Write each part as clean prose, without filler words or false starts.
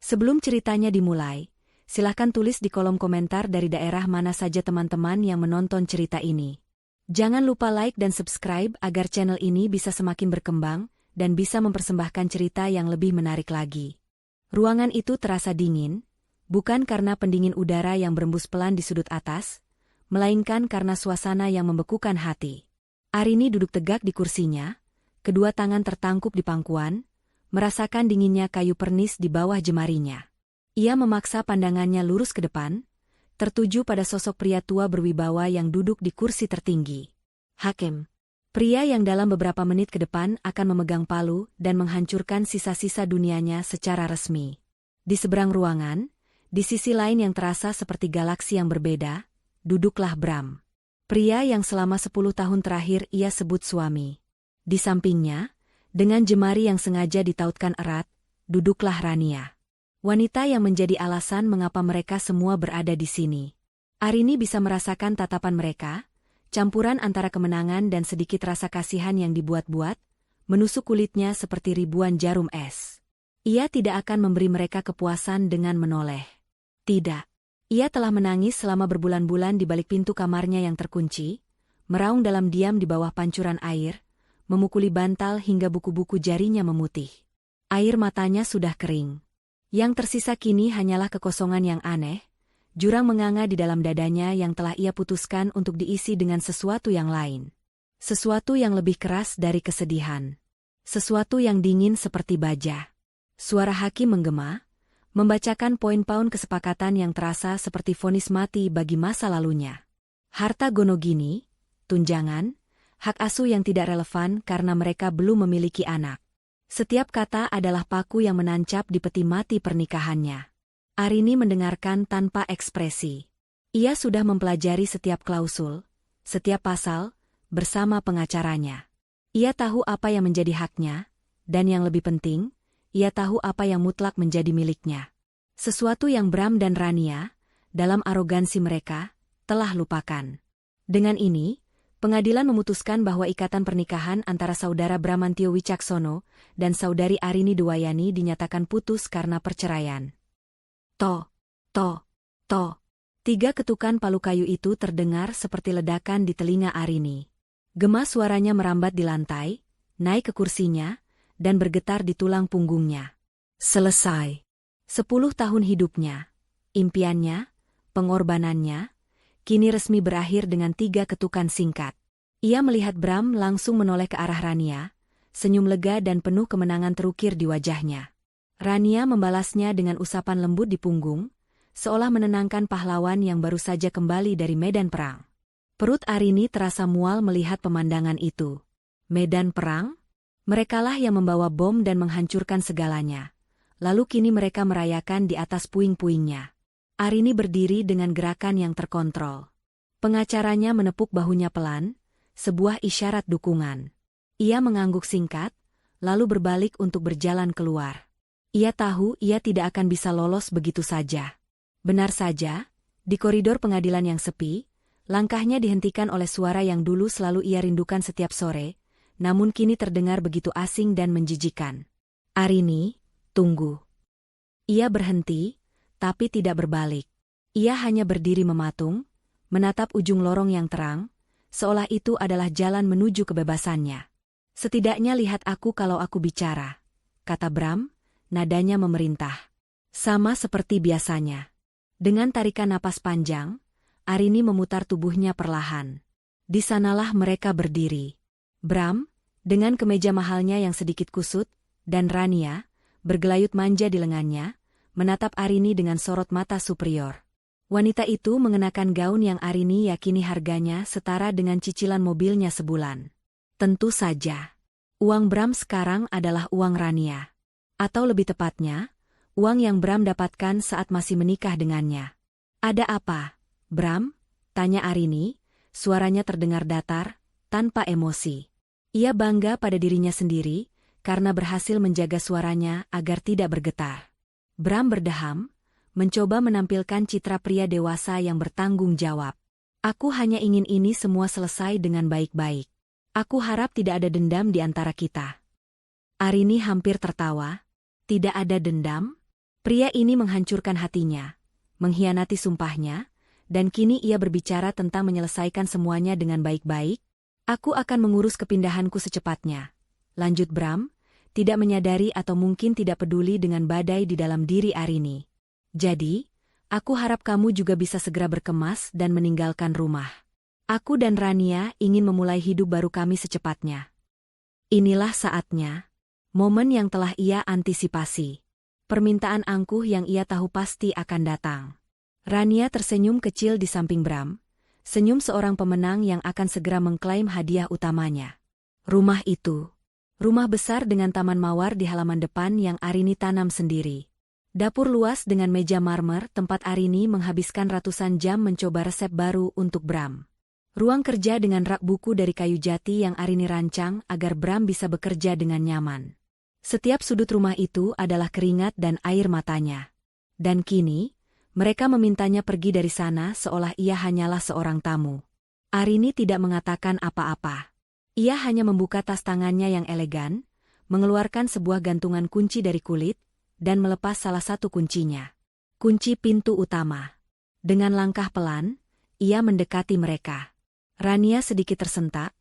Sebelum ceritanya dimulai, silahkan tulis di kolom komentar dari daerah mana saja teman-teman yang menonton cerita ini. Jangan lupa like dan subscribe agar channel ini bisa semakin berkembang dan bisa mempersembahkan cerita yang lebih menarik lagi. Ruangan itu terasa dingin, bukan karena pendingin udara yang berembus pelan di sudut atas, melainkan karena suasana yang membekukan hati. Arini duduk tegak di kursinya, kedua tangan tertangkup di pangkuan, merasakan dinginnya kayu pernis di bawah jemarinya. Ia memaksa pandangannya lurus ke depan, tertuju pada sosok pria tua berwibawa yang duduk di kursi tertinggi. Hakim. Pria yang dalam beberapa menit ke depan akan memegang palu dan menghancurkan sisa-sisa dunianya secara resmi. Di seberang ruangan, di sisi lain yang terasa seperti galaksi yang berbeda, duduklah Bram. Pria yang selama 10 tahun terakhir ia sebut suami. Di sampingnya, dengan jemari yang sengaja ditautkan erat, duduklah Rania. Wanita yang menjadi alasan mengapa mereka semua berada di sini. Arini bisa merasakan tatapan mereka, campuran antara kemenangan dan sedikit rasa kasihan yang dibuat-buat, menusuk kulitnya seperti ribuan jarum es. Ia tidak akan memberi mereka kepuasan dengan menoleh. Tidak. Ia telah menangis selama berbulan-bulan di balik pintu kamarnya yang terkunci, meraung dalam diam di bawah pancuran air, memukuli bantal hingga buku-buku jarinya memutih. Air matanya sudah kering. Yang tersisa kini hanyalah kekosongan yang aneh, jurang menganga di dalam dadanya yang telah ia putuskan untuk diisi dengan sesuatu yang lain. Sesuatu yang lebih keras dari kesedihan. Sesuatu yang dingin seperti baja. Suara hakim menggema, membacakan poin-poin kesepakatan yang terasa seperti vonis mati bagi masa lalunya. Harta gonogini, tunjangan, hak asuh yang tidak relevan karena mereka belum memiliki anak. Setiap kata adalah paku yang menancap di peti mati pernikahannya. Arini mendengarkan tanpa ekspresi. Ia sudah mempelajari setiap klausul, setiap pasal, bersama pengacaranya. Ia tahu apa yang menjadi haknya, dan yang lebih penting, ia tahu apa yang mutlak menjadi miliknya. Sesuatu yang Bram dan Rania, dalam arogansi mereka, telah lupakan. Dengan ini, pengadilan memutuskan bahwa ikatan pernikahan antara saudara Bramantio Wicaksono dan saudari Arini Dewayani dinyatakan putus karena perceraian. To. 3 ketukan palu kayu itu terdengar seperti ledakan di telinga Arini. Gema suaranya merambat di lantai, naik ke kursinya, dan bergetar di tulang punggungnya. Selesai. 10 tahun hidupnya, impiannya, pengorbanannya, kini resmi berakhir dengan 3 ketukan singkat. Ia melihat Bram langsung menoleh ke arah Rania, senyum lega dan penuh kemenangan terukir di wajahnya. Rania membalasnya dengan usapan lembut di punggung, seolah menenangkan pahlawan yang baru saja kembali dari medan perang. Perut Arini terasa mual melihat pemandangan itu. Medan perang? Merekalah yang membawa bom dan menghancurkan segalanya. Lalu kini mereka merayakan di atas puing-puingnya. Arini berdiri dengan gerakan yang terkontrol. Pengacaranya menepuk bahunya pelan, sebuah isyarat dukungan. Ia mengangguk singkat, lalu berbalik untuk berjalan keluar. Ia tahu ia tidak akan bisa lolos begitu saja. Benar saja, di koridor pengadilan yang sepi, langkahnya dihentikan oleh suara yang dulu selalu ia rindukan setiap sore, namun kini terdengar begitu asing dan menjijikan. Arini, tunggu. Ia berhenti, tapi tidak berbalik. Ia hanya berdiri mematung, menatap ujung lorong yang terang, seolah itu adalah jalan menuju kebebasannya. Setidaknya lihat aku kalau aku bicara, kata Bram, nadanya memerintah. Sama seperti biasanya. Dengan tarikan napas panjang, Arini memutar tubuhnya perlahan. Di sanalah mereka berdiri. Bram, dengan kemeja mahalnya yang sedikit kusut, dan Rania, bergelayut manja di lengannya, menatap Arini dengan sorot mata superior. Wanita itu mengenakan gaun yang Arini yakini harganya setara dengan cicilan mobilnya sebulan. Tentu saja. Uang Bram sekarang adalah uang Rania. Atau lebih tepatnya, uang yang Bram dapatkan saat masih menikah dengannya. Ada apa, Bram? Tanya Arini, suaranya terdengar datar, tanpa emosi. Ia bangga pada dirinya sendiri, karena berhasil menjaga suaranya agar tidak bergetar. Bram berdeham, mencoba menampilkan citra pria dewasa yang bertanggung jawab. Aku hanya ingin ini semua selesai dengan baik-baik. Aku harap tidak ada dendam di antara kita. Arini hampir tertawa. Tidak ada dendam? Pria ini menghancurkan hatinya, mengkhianati sumpahnya, dan kini ia berbicara tentang menyelesaikan semuanya dengan baik-baik. Aku akan mengurus kepindahanku secepatnya, lanjut Bram, tidak menyadari atau mungkin tidak peduli dengan badai di dalam diri Arini. Jadi, aku harap kamu juga bisa segera berkemas dan meninggalkan rumah. Aku dan Rania ingin memulai hidup baru kami secepatnya. Inilah saatnya. Momen yang telah ia antisipasi. Permintaan angkuh yang ia tahu pasti akan datang. Rania tersenyum kecil di samping Bram. Senyum seorang pemenang yang akan segera mengklaim hadiah utamanya. Rumah itu. Rumah besar dengan taman mawar di halaman depan yang Arini tanam sendiri. Dapur luas dengan meja marmer tempat Arini menghabiskan ratusan jam mencoba resep baru untuk Bram. Ruang kerja dengan rak buku dari kayu jati yang Arini rancang agar Bram bisa bekerja dengan nyaman. Setiap sudut rumah itu adalah keringat dan air matanya. Dan kini, mereka memintanya pergi dari sana seolah ia hanyalah seorang tamu. Arini tidak mengatakan apa-apa. Ia hanya membuka tas tangannya yang elegan, mengeluarkan sebuah gantungan kunci dari kulit, dan melepas salah satu kuncinya. Kunci pintu utama. Dengan langkah pelan, ia mendekati mereka. Rania sedikit tersentak,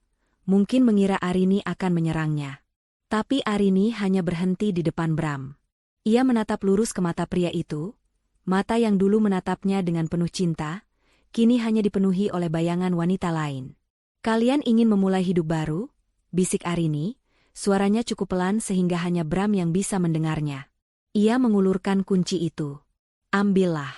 mungkin mengira Arini akan menyerangnya. Tapi Arini hanya berhenti di depan Bram. Ia menatap lurus ke mata pria itu, mata yang dulu menatapnya dengan penuh cinta, kini hanya dipenuhi oleh bayangan wanita lain. Kalian ingin memulai hidup baru? Bisik Arini, suaranya cukup pelan sehingga hanya Bram yang bisa mendengarnya. Ia mengulurkan kunci itu. Ambillah.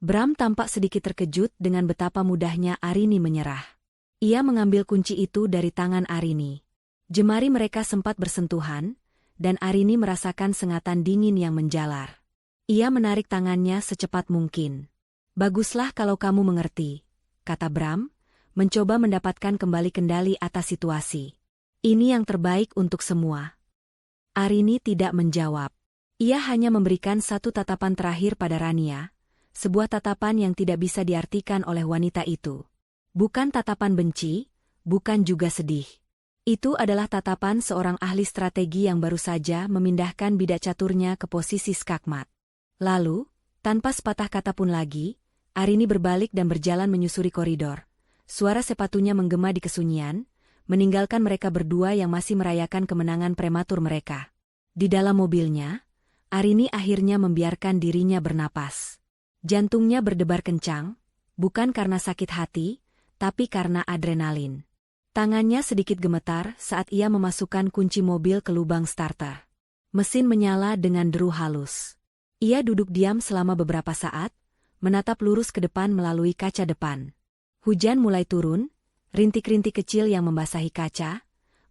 Bram tampak sedikit terkejut dengan betapa mudahnya Arini menyerah. Ia mengambil kunci itu dari tangan Arini. Jemari mereka sempat bersentuhan, dan Arini merasakan sengatan dingin yang menjalar. Ia menarik tangannya secepat mungkin. Baguslah kalau kamu mengerti, kata Bram, mencoba mendapatkan kembali kendali atas situasi. Ini yang terbaik untuk semua. Arini tidak menjawab. Ia hanya memberikan satu tatapan terakhir pada Rania, sebuah tatapan yang tidak bisa diartikan oleh wanita itu. Bukan tatapan benci, bukan juga sedih. Itu adalah tatapan seorang ahli strategi yang baru saja memindahkan bidak caturnya ke posisi skakmat. Lalu, tanpa sepatah kata pun lagi, Arini berbalik dan berjalan menyusuri koridor. Suara sepatunya menggema di kesunyian, meninggalkan mereka berdua yang masih merayakan kemenangan prematur mereka. Di dalam mobilnya, Arini akhirnya membiarkan dirinya bernapas. Jantungnya berdebar kencang, bukan karena sakit hati, tapi karena adrenalin. Tangannya sedikit gemetar saat ia memasukkan kunci mobil ke lubang starter. Mesin menyala dengan deru halus. Ia duduk diam selama beberapa saat, menatap lurus ke depan melalui kaca depan. Hujan mulai turun, rintik-rintik kecil yang membasahi kaca,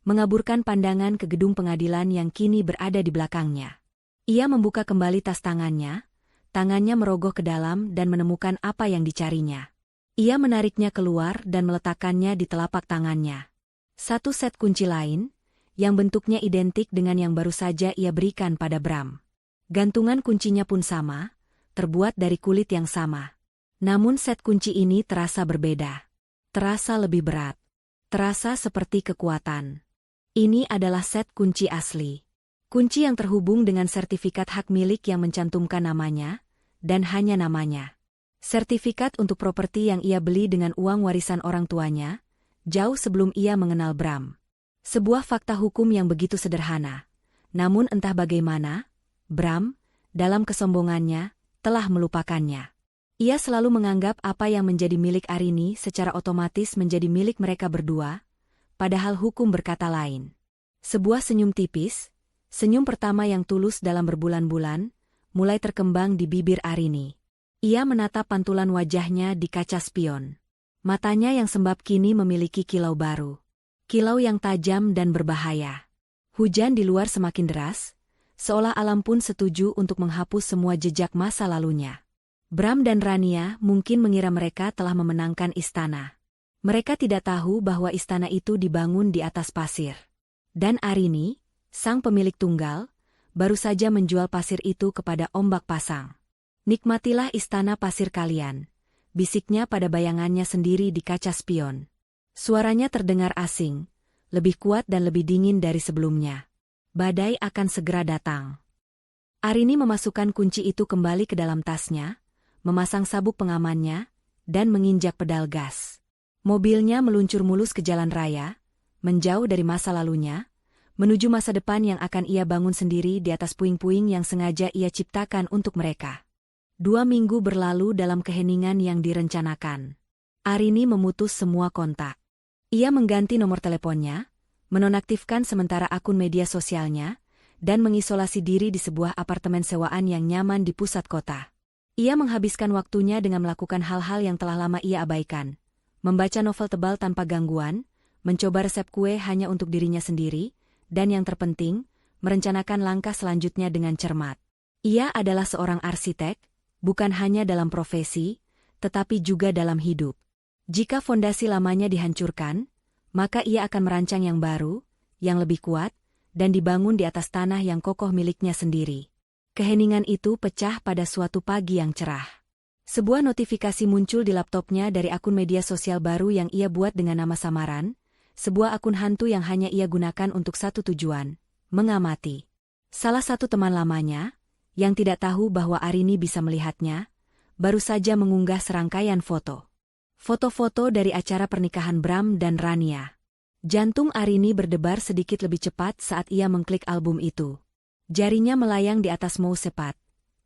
mengaburkan pandangan ke gedung pengadilan yang kini berada di belakangnya. Ia membuka kembali tas tangannya merogoh ke dalam dan menemukan apa yang dicarinya. Ia menariknya keluar dan meletakkannya di telapak tangannya. Satu set kunci lain, yang bentuknya identik dengan yang baru saja ia berikan pada Bram. Gantungan kuncinya pun sama, terbuat dari kulit yang sama. Namun set kunci ini terasa berbeda. Terasa lebih berat. Terasa seperti kekuatan. Ini adalah set kunci asli. Kunci yang terhubung dengan sertifikat hak milik yang mencantumkan namanya, dan hanya namanya. Sertifikat untuk properti yang ia beli dengan uang warisan orang tuanya, jauh sebelum ia mengenal Bram. Sebuah fakta hukum yang begitu sederhana. Namun entah bagaimana, Bram, dalam kesombongannya, telah melupakannya. Ia selalu menganggap apa yang menjadi milik Arini secara otomatis menjadi milik mereka berdua, padahal hukum berkata lain. Sebuah senyum tipis, senyum pertama yang tulus dalam berbulan-bulan, mulai terkembang di bibir Arini. Ia menatap pantulan wajahnya di kaca spion. Matanya yang sembab kini memiliki kilau baru. Kilau yang tajam dan berbahaya. Hujan di luar semakin deras, seolah alam pun setuju untuk menghapus semua jejak masa lalunya. Bram dan Rania mungkin mengira mereka telah memenangkan istana. Mereka tidak tahu bahwa istana itu dibangun di atas pasir. Dan Arini, sang pemilik tunggal, baru saja menjual pasir itu kepada ombak pasang. Nikmatilah istana pasir kalian, bisiknya pada bayangannya sendiri di kaca spion. Suaranya terdengar asing, lebih kuat dan lebih dingin dari sebelumnya. Badai akan segera datang. Arini memasukkan kunci itu kembali ke dalam tasnya, memasang sabuk pengamannya, dan menginjak pedal gas. Mobilnya meluncur mulus ke jalan raya, menjauh dari masa lalunya, menuju masa depan yang akan ia bangun sendiri di atas puing-puing yang sengaja ia ciptakan untuk mereka. 2 minggu berlalu dalam keheningan yang direncanakan. Arini memutus semua kontak. Ia mengganti nomor teleponnya, menonaktifkan sementara akun media sosialnya, dan mengisolasi diri di sebuah apartemen sewaan yang nyaman di pusat kota. Ia menghabiskan waktunya dengan melakukan hal-hal yang telah lama ia abaikan. Membaca novel tebal tanpa gangguan, mencoba resep kue hanya untuk dirinya sendiri, dan yang terpenting, merencanakan langkah selanjutnya dengan cermat. Ia adalah seorang arsitek, bukan hanya dalam profesi, tetapi juga dalam hidup. Jika fondasi lamanya dihancurkan, maka ia akan merancang yang baru, yang lebih kuat, dan dibangun di atas tanah yang kokoh miliknya sendiri. Keheningan itu pecah pada suatu pagi yang cerah. Sebuah notifikasi muncul di laptopnya dari akun media sosial baru yang ia buat dengan nama samaran, sebuah akun hantu yang hanya ia gunakan untuk satu tujuan, mengamati. Salah satu teman lamanya, yang tidak tahu bahwa Arini bisa melihatnya, baru saja mengunggah serangkaian foto. Foto-foto dari acara pernikahan Bram dan Rania. Jantung Arini berdebar sedikit lebih cepat saat ia mengklik album itu. Jarinya melayang di atas mousepad.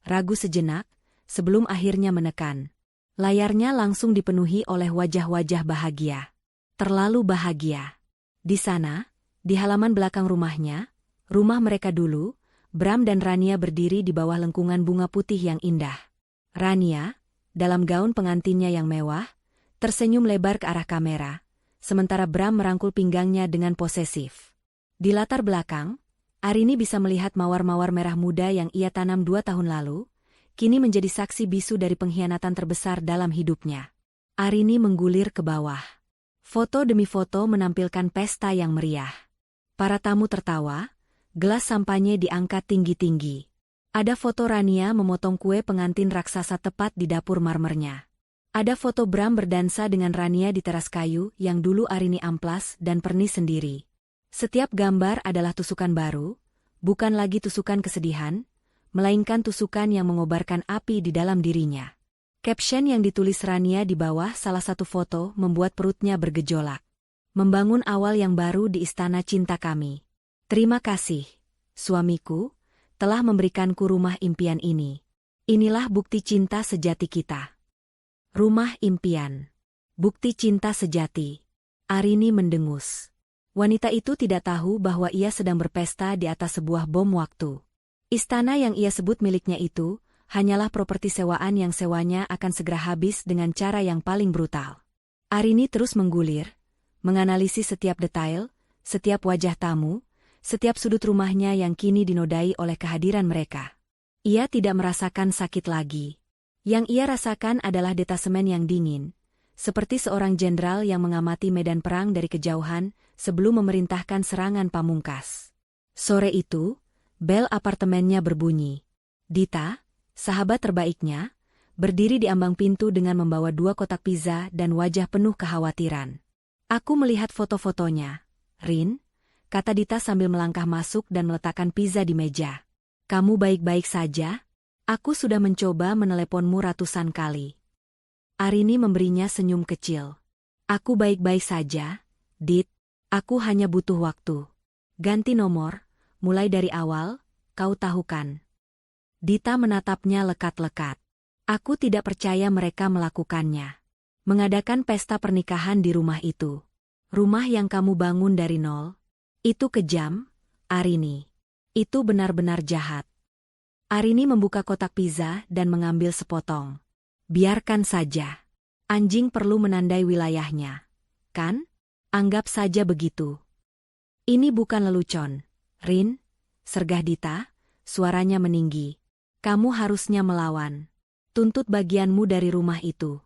Ragu sejenak, sebelum akhirnya menekan. Layarnya langsung dipenuhi oleh wajah-wajah bahagia. Terlalu bahagia. Di sana, di halaman belakang rumahnya, rumah mereka dulu, Bram dan Rania berdiri di bawah lengkungan bunga putih yang indah. Rania, dalam gaun pengantinnya yang mewah, tersenyum lebar ke arah kamera, sementara Bram merangkul pinggangnya dengan posesif. Di latar belakang, Arini bisa melihat mawar-mawar merah muda yang ia tanam 2 tahun lalu, kini menjadi saksi bisu dari pengkhianatan terbesar dalam hidupnya. Arini menggulir ke bawah. Foto demi foto menampilkan pesta yang meriah. Para tamu tertawa, gelas sampanye diangkat tinggi-tinggi. Ada foto Rania memotong kue pengantin raksasa tepat di dapur marmernya. Ada foto Bram berdansa dengan Rania di teras kayu yang dulu Arini amplas dan pernis sendiri. Setiap gambar adalah tusukan baru, bukan lagi tusukan kesedihan, melainkan tusukan yang mengobarkan api di dalam dirinya. Caption yang ditulis Rania di bawah salah satu foto membuat perutnya bergejolak. Membangun awal yang baru di istana cinta kami. Terima kasih, suamiku, telah memberikanku rumah impian ini. Inilah bukti cinta sejati kita. Rumah impian. Bukti cinta sejati. Arini mendengus. Wanita itu tidak tahu bahwa ia sedang berpesta di atas sebuah bom waktu. Istana yang ia sebut miliknya itu, hanyalah properti sewaan yang sewanya akan segera habis dengan cara yang paling brutal. Arini terus menggulir, menganalisis setiap detail, setiap wajah tamu, setiap sudut rumahnya yang kini dinodai oleh kehadiran mereka. Ia tidak merasakan sakit lagi. Yang ia rasakan adalah detasemen yang dingin, seperti seorang jenderal yang mengamati medan perang dari kejauhan sebelum memerintahkan serangan pamungkas. Sore itu, bel apartemennya berbunyi. Dita, sahabat terbaiknya, berdiri di ambang pintu dengan membawa 2 kotak pizza dan wajah penuh kekhawatiran. Aku melihat foto-fotonya, Rin, kata Dita sambil melangkah masuk dan meletakkan pizza di meja. Kamu baik-baik saja? Aku sudah mencoba meneleponmu ratusan kali. Arini memberinya senyum kecil. Aku baik-baik saja, Dit. Aku hanya butuh waktu. Ganti nomor, mulai dari awal, kau tahu kan? Dita menatapnya lekat-lekat. Aku tidak percaya mereka melakukannya. Mengadakan pesta pernikahan di rumah itu. Rumah yang kamu bangun dari nol. Itu kejam, Arini. Itu benar-benar jahat. Arini membuka kotak pizza dan mengambil sepotong. Biarkan saja. Anjing perlu menandai wilayahnya. Kan? Anggap saja begitu. Ini bukan lelucon, Rin, sergah Dita, suaranya meninggi. Kamu harusnya melawan. Tuntut bagianmu dari rumah itu.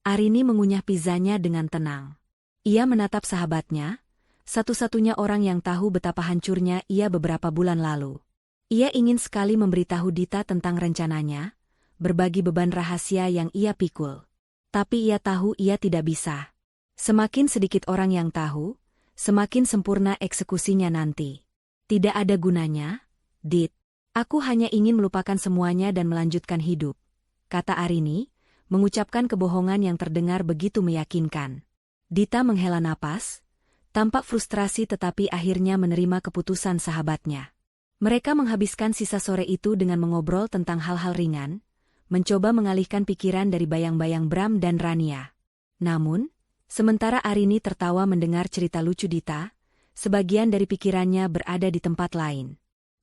Arini mengunyah pizzanya dengan tenang. Ia menatap sahabatnya, satu-satunya orang yang tahu betapa hancurnya ia beberapa bulan lalu. Ia ingin sekali memberitahu Dita tentang rencananya, berbagi beban rahasia yang ia pikul. Tapi ia tahu ia tidak bisa. Semakin sedikit orang yang tahu, semakin sempurna eksekusinya nanti. Tidak ada gunanya, Dit. Aku hanya ingin melupakan semuanya dan melanjutkan hidup, kata Arini, mengucapkan kebohongan yang terdengar begitu meyakinkan. Dita menghela napas, tampak frustrasi tetapi akhirnya menerima keputusan sahabatnya. Mereka menghabiskan sisa sore itu dengan mengobrol tentang hal-hal ringan, mencoba mengalihkan pikiran dari bayang-bayang Bram dan Rania. Namun, sementara Arini tertawa mendengar cerita lucu Dita, sebagian dari pikirannya berada di tempat lain.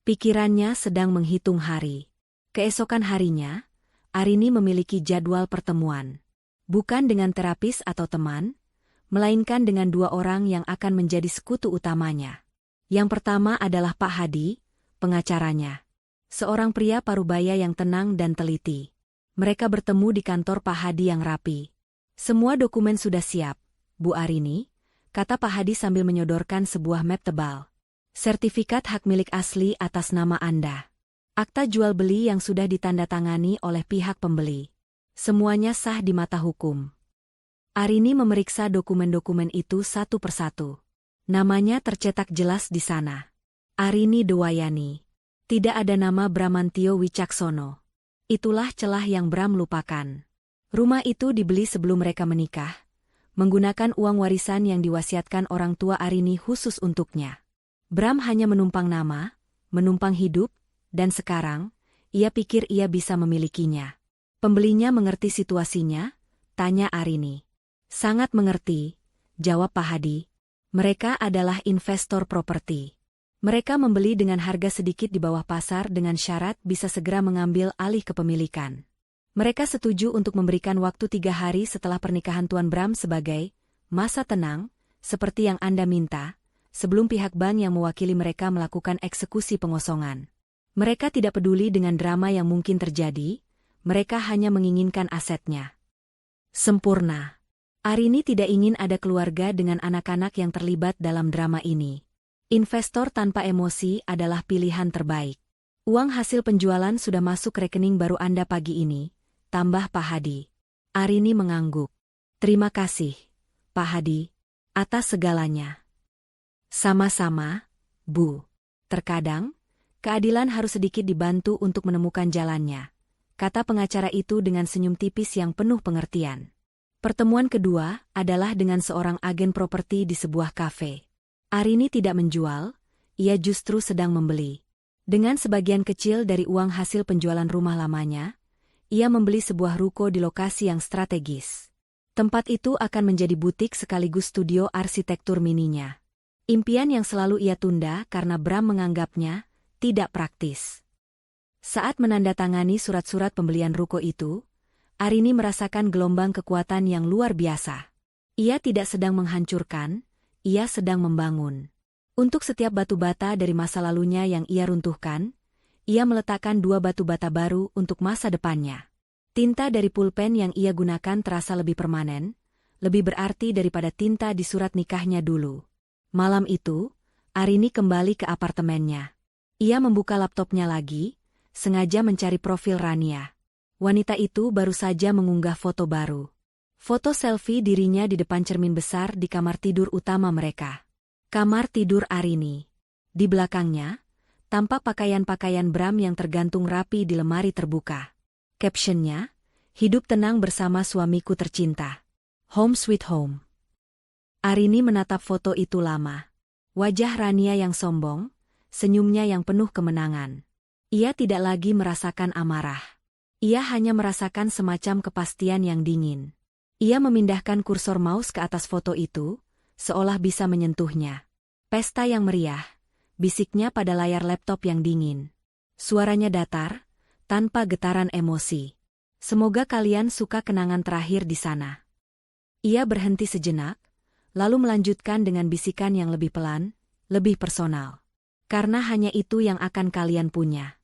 Pikirannya sedang menghitung hari. Keesokan harinya, Arini memiliki jadwal pertemuan. Bukan dengan terapis atau teman, melainkan dengan dua orang yang akan menjadi sekutu utamanya. Yang pertama adalah Pak Hadi, pengacaranya. Seorang pria parubaya yang tenang dan teliti. Mereka bertemu di kantor Pak Hadi yang rapi. Semua dokumen sudah siap, Bu Arini, kata Pak Hadi sambil menyodorkan sebuah map tebal. Sertifikat hak milik asli atas nama Anda. Akta jual beli yang sudah ditandatangani oleh pihak pembeli. Semuanya sah di mata hukum. Arini memeriksa dokumen-dokumen itu satu persatu. Namanya tercetak jelas di sana. Arini Dewayani. Tidak ada nama Bramantio Wicaksono. Itulah celah yang Bram lupakan. Rumah itu dibeli sebelum mereka menikah, menggunakan uang warisan yang diwasiatkan orang tua Arini khusus untuknya. Bram hanya menumpang nama, menumpang hidup, dan sekarang, ia pikir ia bisa memilikinya. Pembelinya mengerti situasinya? Tanya Arini. Sangat mengerti, jawab Pak Hadi. Mereka adalah investor properti. Mereka membeli dengan harga sedikit di bawah pasar dengan syarat bisa segera mengambil alih kepemilikan. Mereka setuju untuk memberikan waktu 3 hari setelah pernikahan Tuan Bram sebagai masa tenang, seperti yang Anda minta, sebelum pihak bank yang mewakili mereka melakukan eksekusi pengosongan. Mereka tidak peduli dengan drama yang mungkin terjadi, mereka hanya menginginkan asetnya sempurna. Arini tidak ingin ada keluarga dengan anak-anak yang terlibat dalam drama ini. Investor tanpa emosi adalah pilihan terbaik. Uang hasil penjualan sudah masuk rekening baru Anda pagi ini, tambah Pak Hadi. Arini mengangguk. Terima kasih, Pak Hadi, atas segalanya. Sama-sama, Bu. Terkadang, keadilan harus sedikit dibantu untuk menemukan jalannya, kata pengacara itu dengan senyum tipis yang penuh pengertian. Pertemuan kedua adalah dengan seorang agen properti di sebuah kafe. Arini tidak menjual, ia justru sedang membeli. Dengan sebagian kecil dari uang hasil penjualan rumah lamanya, ia membeli sebuah ruko di lokasi yang strategis. Tempat itu akan menjadi butik sekaligus studio arsitektur mininya. Impian yang selalu ia tunda karena Bram menganggapnya tidak praktis. Saat menandatangani surat-surat pembelian ruko itu, Arini merasakan gelombang kekuatan yang luar biasa. Ia tidak sedang menghancurkan, ia sedang membangun. Untuk setiap batu bata dari masa lalunya yang ia runtuhkan, ia meletakkan 2 batu bata baru untuk masa depannya. Tinta dari pulpen yang ia gunakan terasa lebih permanen, lebih berarti daripada tinta di surat nikahnya dulu. Malam itu, Arini kembali ke apartemennya. Ia membuka laptopnya lagi, sengaja mencari profil Rania. Wanita itu baru saja mengunggah foto baru. Foto selfie dirinya di depan cermin besar di kamar tidur utama mereka. Kamar tidur Arini. Di belakangnya, tampak pakaian-pakaian Bram yang tergantung rapi di lemari terbuka. Captionnya, hidup tenang bersama suamiku tercinta. Home sweet home. Arini menatap foto itu lama. Wajah Rania yang sombong, senyumnya yang penuh kemenangan. Ia tidak lagi merasakan amarah. Ia hanya merasakan semacam kepastian yang dingin. Ia memindahkan kursor mouse ke atas foto itu, seolah bisa menyentuhnya. Pesta yang meriah, bisiknya pada layar laptop yang dingin. Suaranya datar, tanpa getaran emosi. Semoga kalian suka kenangan terakhir di sana. Ia berhenti sejenak, lalu melanjutkan dengan bisikan yang lebih pelan, lebih personal. Karena hanya itu yang akan kalian punya.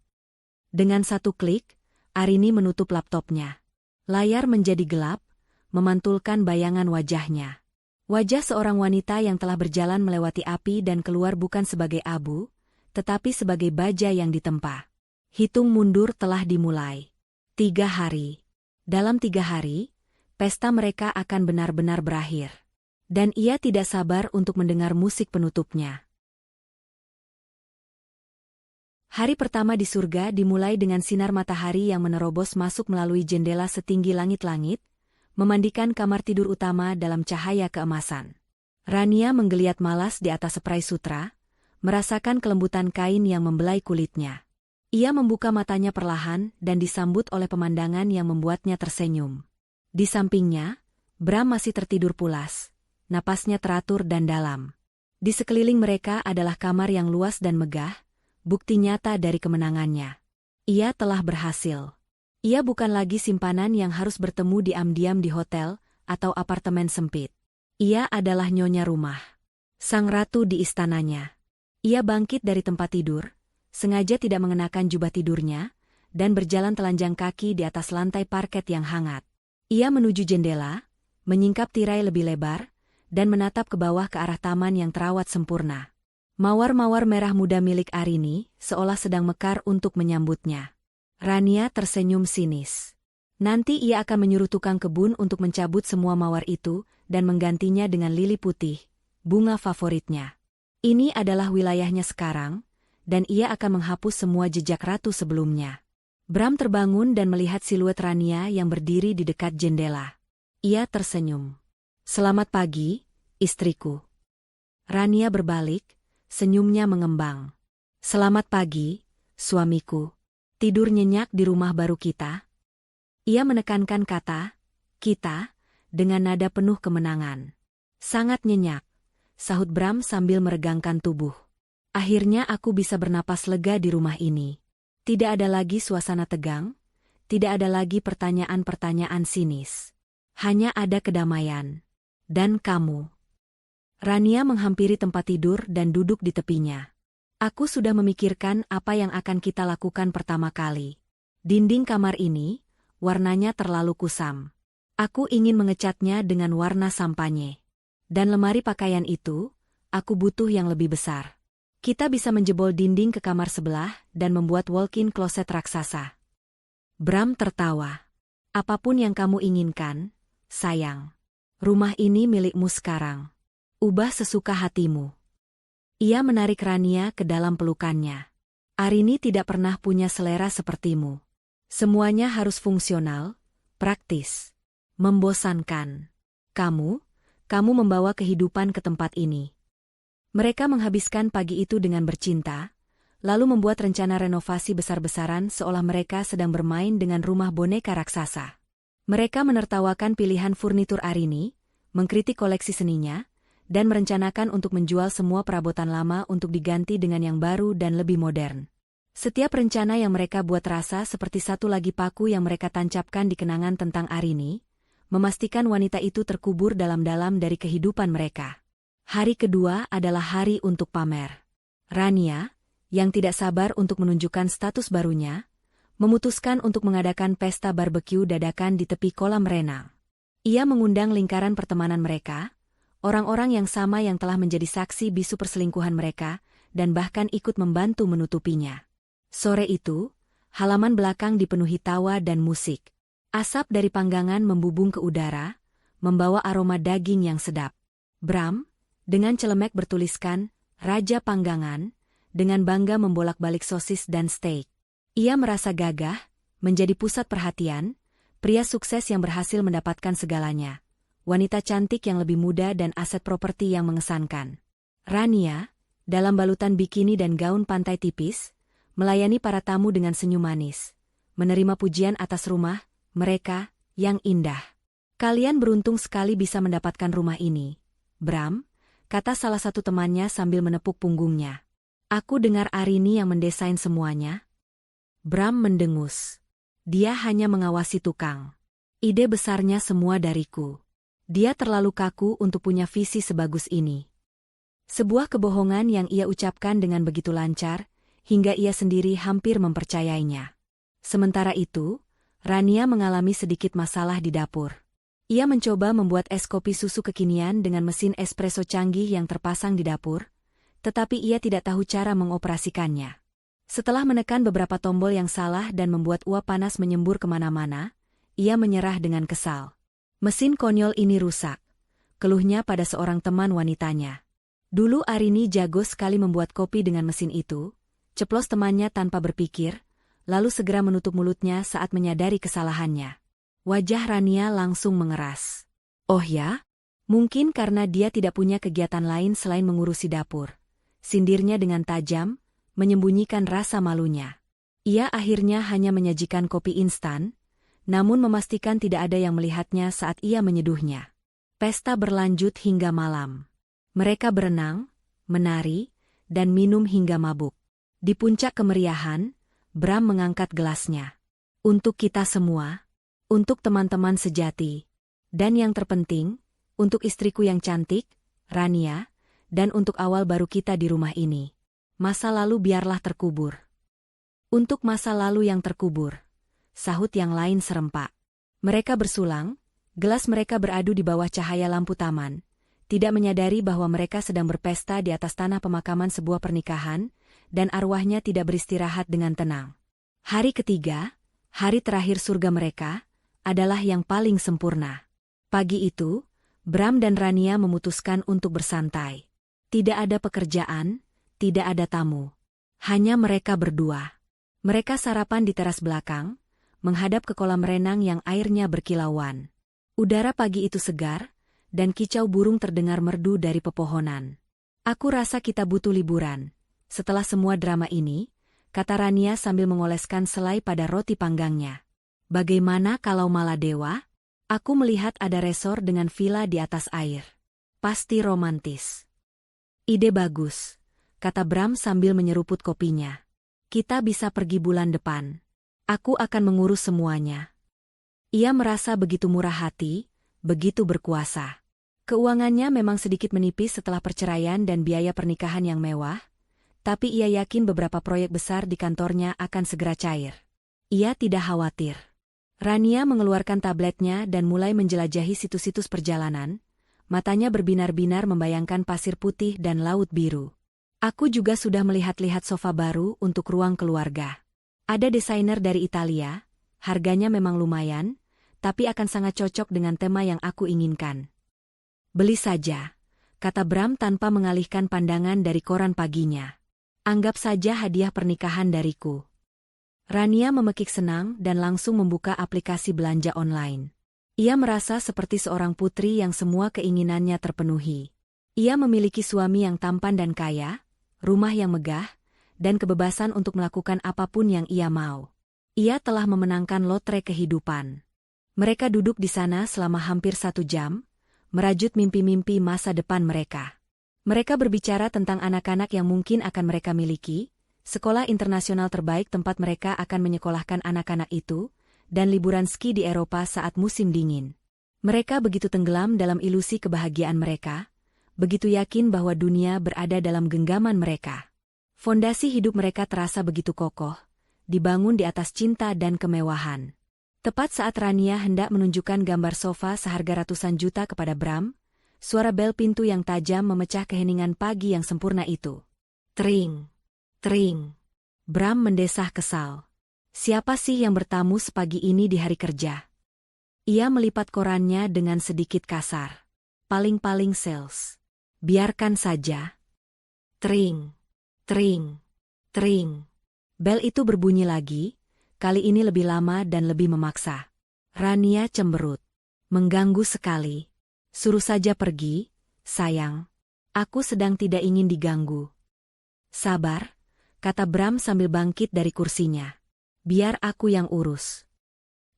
Dengan satu klik, Arini menutup laptopnya. Layar menjadi gelap, memantulkan bayangan wajahnya. Wajah seorang wanita yang telah berjalan melewati api dan keluar bukan sebagai abu, tetapi sebagai baja yang ditempa. Hitung mundur telah dimulai. 3 hari. Dalam 3 hari, pesta mereka akan benar-benar berakhir. Dan ia tidak sabar untuk mendengar musik penutupnya. Hari pertama di surga dimulai dengan sinar matahari yang menerobos masuk melalui jendela setinggi langit-langit, memandikan kamar tidur utama dalam cahaya keemasan. Rania menggeliat malas di atas spray sutra, merasakan kelembutan kain yang membelai kulitnya. Ia membuka matanya perlahan dan disambut oleh pemandangan yang membuatnya tersenyum. Di sampingnya, Bram masih tertidur pulas, napasnya teratur dan dalam. Di sekeliling mereka adalah kamar yang luas dan megah, bukti nyata dari kemenangannya. Ia telah berhasil. Ia bukan lagi simpanan yang harus bertemu diam-diam di hotel atau apartemen sempit. Ia adalah nyonya rumah. Sang ratu di istananya. Ia bangkit dari tempat tidur, sengaja tidak mengenakan jubah tidurnya, dan berjalan telanjang kaki di atas lantai parket yang hangat. Ia menuju jendela, menyingkap tirai lebih lebar, dan menatap ke bawah ke arah taman yang terawat sempurna. Mawar-mawar merah muda milik Arini seolah sedang mekar untuk menyambutnya. Rania tersenyum sinis. Nanti ia akan menyuruh tukang kebun untuk mencabut semua mawar itu dan menggantinya dengan lili putih, bunga favoritnya. Ini adalah wilayahnya sekarang, dan ia akan menghapus semua jejak ratu sebelumnya. Bram terbangun dan melihat siluet Rania yang berdiri di dekat jendela. Ia tersenyum. "Selamat pagi, istriku." Rania berbalik, senyumnya mengembang. "Selamat pagi, suamiku. Tidur nyenyak di rumah baru kita?" Ia menekankan kata, "kita," dengan nada penuh kemenangan. "Sangat nyenyak," sahut Bram sambil meregangkan tubuh. "Akhirnya aku bisa bernapas lega di rumah ini. Tidak ada lagi suasana tegang, tidak ada lagi pertanyaan-pertanyaan sinis. Hanya ada kedamaian. Dan kamu." Rania menghampiri tempat tidur dan duduk di tepinya. "Aku sudah memikirkan apa yang akan kita lakukan pertama kali. Dinding kamar ini, warnanya terlalu kusam. Aku ingin ngecatnya dengan warna sampanye. Dan lemari pakaian itu, aku butuh yang lebih besar. Kita bisa menjebol dinding ke kamar sebelah dan membuat walk-in kloset raksasa." Bram tertawa. "Apapun yang kamu inginkan, sayang. Rumah ini milikmu sekarang. Ubah sesuka hatimu." Ia menarik Rania ke dalam pelukannya. "Arini tidak pernah punya selera sepertimu. Semuanya harus fungsional, praktis, membosankan. Kamu membawa kehidupan ke tempat ini." Mereka menghabiskan pagi itu dengan bercinta, lalu membuat rencana renovasi besar-besaran seolah mereka sedang bermain dengan rumah boneka raksasa. Mereka menertawakan pilihan furnitur Arini, mengkritik koleksi seninya, dan merencanakan untuk menjual semua perabotan lama untuk diganti dengan yang baru dan lebih modern. Setiap rencana yang mereka buat terasa seperti satu lagi paku yang mereka tancapkan di kenangan tentang Arini, memastikan wanita itu terkubur dalam-dalam dari kehidupan mereka. Hari kedua adalah hari untuk pamer. Rania, yang tidak sabar untuk menunjukkan status barunya, memutuskan untuk mengadakan pesta barbeque dadakan di tepi kolam renang. Ia mengundang lingkaran pertemanan mereka, orang-orang yang sama yang telah menjadi saksi bisu perselingkuhan mereka, dan bahkan ikut membantu menutupinya. Sore itu, halaman belakang dipenuhi tawa dan musik. Asap dari panggangan membubung ke udara, membawa aroma daging yang sedap. Bram, dengan celemek bertuliskan, "Raja Panggangan," dengan bangga membolak-balik sosis dan steak. Ia merasa gagah, menjadi pusat perhatian, pria sukses yang berhasil mendapatkan segalanya. Wanita cantik yang lebih muda dan aset properti yang mengesankan. Rania, dalam balutan bikini dan gaun pantai tipis, melayani para tamu dengan senyum manis, menerima pujian atas rumah mereka yang indah. "Kalian beruntung sekali bisa mendapatkan rumah ini, Bram," kata salah satu temannya sambil menepuk punggungnya. "Aku dengar Arini yang mendesain semuanya." Bram mendengus. Dia hanya mengawasi tukang. "Ide besarnya semua dariku. Dia terlalu kaku untuk punya visi sebagus ini." Sebuah kebohongan yang ia ucapkan dengan begitu lancar, hingga ia sendiri hampir mempercayainya. Sementara itu, Rania mengalami sedikit masalah di dapur. Ia mencoba membuat es kopi susu kekinian dengan mesin espresso canggih yang terpasang di dapur, tetapi ia tidak tahu cara mengoperasikannya. Setelah menekan beberapa tombol yang salah dan membuat uap panas menyembur kemana-mana, ia menyerah dengan kesal. "Mesin konyol ini rusak," keluhnya pada seorang teman wanitanya. Dulu Arini jago sekali membuat kopi dengan mesin itu, ceplos temannya tanpa berpikir, lalu segera menutup mulutnya saat menyadari kesalahannya. Wajah Rania langsung mengeras. Oh ya? Mungkin karena dia tidak punya kegiatan lain selain mengurusi dapur. Sindirnya dengan tajam, menyembunyikan rasa malunya. Ia akhirnya hanya menyajikan kopi instan, namun memastikan tidak ada yang melihatnya saat ia menyeduhnya. Pesta berlanjut hingga malam. Mereka berenang, menari, dan minum hingga mabuk. Di puncak kemeriahan, Bram mengangkat gelasnya. Untuk kita semua, untuk teman-teman sejati, dan yang terpenting, untuk istriku yang cantik, Rania, dan untuk awal baru kita di rumah ini. Masa lalu biarlah terkubur. Untuk masa lalu yang terkubur, sahut yang lain serempak. Mereka bersulang, gelas mereka beradu di bawah cahaya lampu taman, tidak menyadari bahwa mereka sedang berpesta di atas tanah pemakaman sebuah pernikahan, dan arwahnya tidak beristirahat dengan tenang. Hari ketiga, hari terakhir surga mereka, adalah yang paling sempurna. Pagi itu, Bram dan Rania memutuskan untuk bersantai. Tidak ada pekerjaan, tidak ada tamu. Hanya mereka berdua. Mereka sarapan di teras belakang, menghadap ke kolam renang yang airnya berkilauan. Udara pagi itu segar, dan kicau burung terdengar merdu dari pepohonan. Aku rasa kita butuh liburan. Setelah semua drama ini, kata Rania sambil mengoleskan selai pada roti panggangnya. Bagaimana kalau Maladewa? Aku melihat ada resor dengan villa di atas air. Pasti romantis. Ide bagus, kata Bram sambil menyeruput kopinya. Kita bisa pergi bulan depan. Aku akan mengurus semuanya. Ia merasa begitu murah hati, begitu berkuasa. Keuangannya memang sedikit menipis setelah perceraian dan biaya pernikahan yang mewah, tapi ia yakin beberapa proyek besar di kantornya akan segera cair. Ia tidak khawatir. Rania mengeluarkan tabletnya dan mulai menjelajahi situs-situs perjalanan, matanya berbinar-binar membayangkan pasir putih dan laut biru. Aku juga sudah melihat-lihat sofa baru untuk ruang keluarga. Ada desainer dari Italia, harganya memang lumayan, tapi akan sangat cocok dengan tema yang aku inginkan. Beli saja, kata Bram tanpa mengalihkan pandangan dari koran paginya. Anggap saja hadiah pernikahan dariku. Rania memekik senang dan langsung membuka aplikasi belanja online. Ia merasa seperti seorang putri yang semua keinginannya terpenuhi. Ia memiliki suami yang tampan dan kaya, rumah yang megah, dan kebebasan untuk melakukan apapun yang ia mau. Ia telah memenangkan lotre kehidupan. Mereka duduk di sana selama hampir 1 jam, merajut mimpi-mimpi masa depan mereka. Mereka berbicara tentang anak-anak yang mungkin akan mereka miliki, sekolah internasional terbaik tempat mereka akan menyekolahkan anak-anak itu, dan liburan ski di Eropa saat musim dingin. Mereka begitu tenggelam dalam ilusi kebahagiaan mereka, begitu yakin bahwa dunia berada dalam genggaman mereka. Fondasi hidup mereka terasa begitu kokoh, dibangun di atas cinta dan kemewahan. Tepat saat Rania hendak menunjukkan gambar sofa seharga ratusan juta kepada Bram, suara bel pintu yang tajam memecah keheningan pagi yang sempurna itu. Tring, tring. Bram mendesah kesal. Siapa sih yang bertamu sepagi ini di hari kerja? Ia melipat korannya dengan sedikit kasar. Paling-paling sales. Biarkan saja. Tring, tring, tring. Bel itu berbunyi lagi, kali ini lebih lama dan lebih memaksa. Rania cemberut. Mengganggu sekali. Suruh saja pergi, sayang. Aku sedang tidak ingin diganggu. Sabar, kata Bram sambil bangkit dari kursinya. Biar aku yang urus.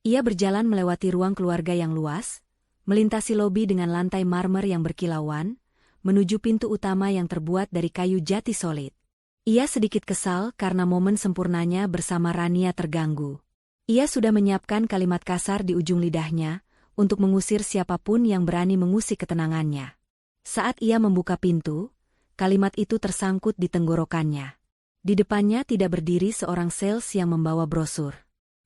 Ia berjalan melewati ruang keluarga yang luas, melintasi lobi dengan lantai marmer yang berkilauan, menuju pintu utama yang terbuat dari kayu jati solid. Ia sedikit kesal karena momen sempurnanya bersama Rania terganggu. Ia sudah menyiapkan kalimat kasar di ujung lidahnya, untuk mengusir siapapun yang berani mengusik ketenangannya. Saat ia membuka pintu, kalimat itu tersangkut di tenggorokannya. Di depannya tidak berdiri seorang sales yang membawa brosur.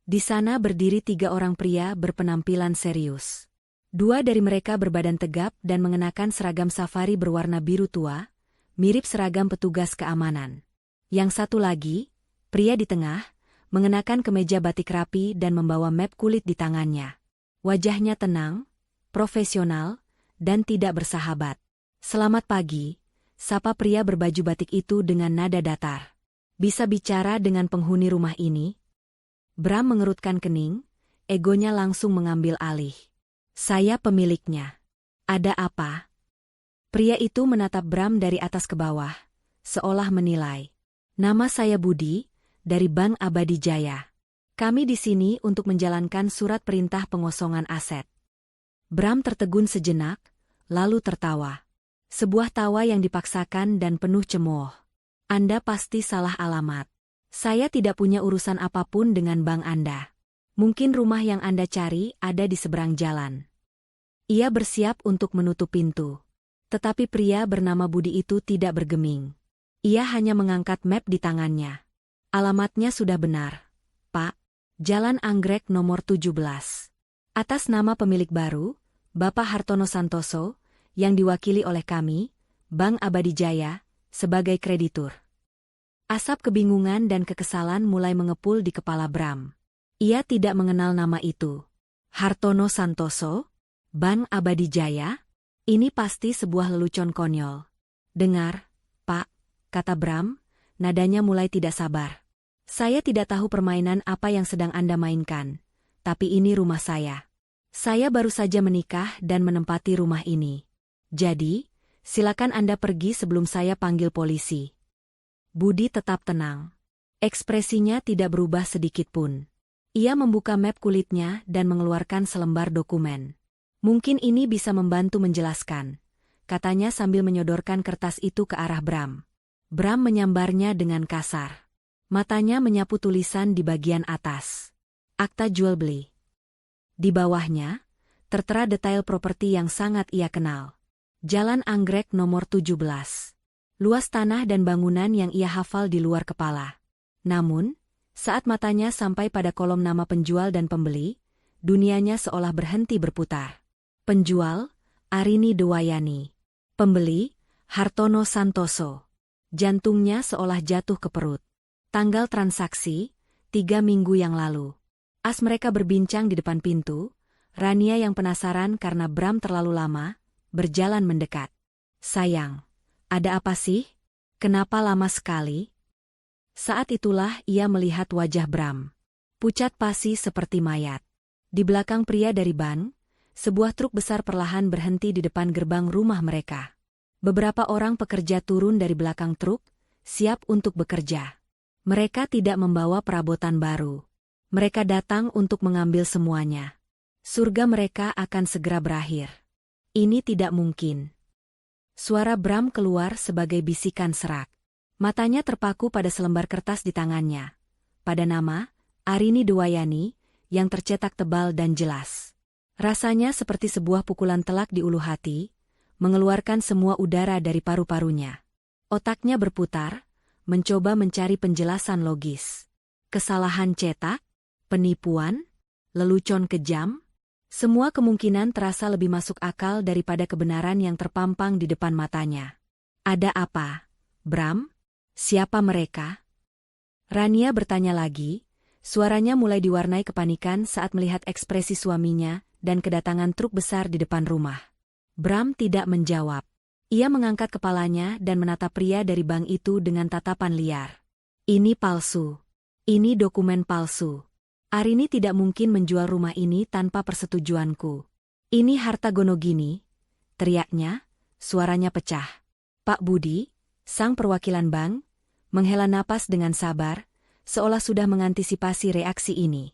Di sana berdiri 3 orang pria berpenampilan serius. 2 dari mereka berbadan tegap dan mengenakan seragam safari berwarna biru tua, mirip seragam petugas keamanan. Yang satu lagi, pria di tengah, mengenakan kemeja batik rapi dan membawa map kulit di tangannya. Wajahnya tenang, profesional, dan tidak bersahabat. Selamat pagi, sapa pria berbaju batik itu dengan nada datar. Bisa bicara dengan penghuni rumah ini? Bram mengerutkan kening, egonya langsung mengambil alih. Saya pemiliknya. Ada apa? Pria itu menatap Bram dari atas ke bawah, seolah menilai. Nama saya Budi, dari Bank Abadi Jaya. Kami di sini untuk menjalankan surat perintah pengosongan aset. Bram tertegun sejenak, lalu tertawa. Sebuah tawa yang dipaksakan dan penuh cemooh. Anda pasti salah alamat. Saya tidak punya urusan apapun dengan bank Anda. Mungkin rumah yang Anda cari ada di seberang jalan. Ia bersiap untuk menutup pintu. Tetapi pria bernama Budi itu tidak bergeming. Ia hanya mengangkat map di tangannya. Alamatnya sudah benar, Pak. Jalan Anggrek nomor 17. Atas nama pemilik baru, Bapak Hartono Santoso, yang diwakili oleh kami, Bank Abadi Jaya, sebagai kreditur. Asap kebingungan dan kekesalan mulai mengepul di kepala Bram. Ia tidak mengenal nama itu. Hartono Santoso? Bank Abadi Jaya? Ini pasti sebuah lelucon konyol. Dengar, Pak, kata Bram, nadanya mulai tidak sabar. Saya tidak tahu permainan apa yang sedang Anda mainkan, tapi ini rumah saya. Saya baru saja menikah dan menempati rumah ini. Jadi, silakan Anda pergi sebelum saya panggil polisi. Budi tetap tenang. Ekspresinya tidak berubah sedikit pun. Ia membuka map kulitnya dan mengeluarkan selembar dokumen. Mungkin ini bisa membantu menjelaskan, katanya sambil menyodorkan kertas itu ke arah Bram. Bram menyambarnya dengan kasar. Matanya menyapu tulisan di bagian atas. Akta jual beli. Di bawahnya, tertera detail properti yang sangat ia kenal. Jalan Anggrek nomor 17. Luas tanah dan bangunan yang ia hafal di luar kepala. Namun, saat matanya sampai pada kolom nama penjual dan pembeli, dunianya seolah berhenti berputar. Penjual, Arini Dewayani. Pembeli, Hartono Santoso. Jantungnya seolah jatuh ke perut. Tanggal transaksi, 3 minggu yang lalu. As mereka berbincang di depan pintu, Rania yang penasaran karena Bram terlalu lama, berjalan mendekat. Sayang, ada apa sih? Kenapa lama sekali? Saat itulah ia melihat wajah Bram. Pucat pasi seperti mayat. Di belakang pria dari ban, sebuah truk besar perlahan berhenti di depan gerbang rumah mereka. Beberapa orang pekerja turun dari belakang truk, siap untuk bekerja. Mereka tidak membawa perabotan baru. Mereka datang untuk mengambil semuanya. Surga mereka akan segera berakhir. Ini tidak mungkin. Suara Bram keluar sebagai bisikan serak. Matanya terpaku pada selembar kertas di tangannya. Pada nama, Arini Dewayani, yang tercetak tebal dan jelas. Rasanya seperti sebuah pukulan telak di ulu hati, mengeluarkan semua udara dari paru-parunya. Otaknya berputar, mencoba mencari penjelasan logis. Kesalahan cetak, penipuan, lelucon kejam, semua kemungkinan terasa lebih masuk akal daripada kebenaran yang terpampang di depan matanya. Ada apa, Bram? Siapa mereka? Rania bertanya lagi, suaranya mulai diwarnai kepanikan saat melihat ekspresi suaminya dan kedatangan truk besar di depan rumah. Bram tidak menjawab. Ia mengangkat kepalanya dan menatap pria dari bank itu dengan tatapan liar. Ini palsu. Ini dokumen palsu. Arini tidak mungkin menjual rumah ini tanpa persetujuanku. Ini harta Gonogini, teriaknya, suaranya pecah. Pak Budi, sang perwakilan bank, menghela napas dengan sabar, seolah sudah mengantisipasi reaksi ini.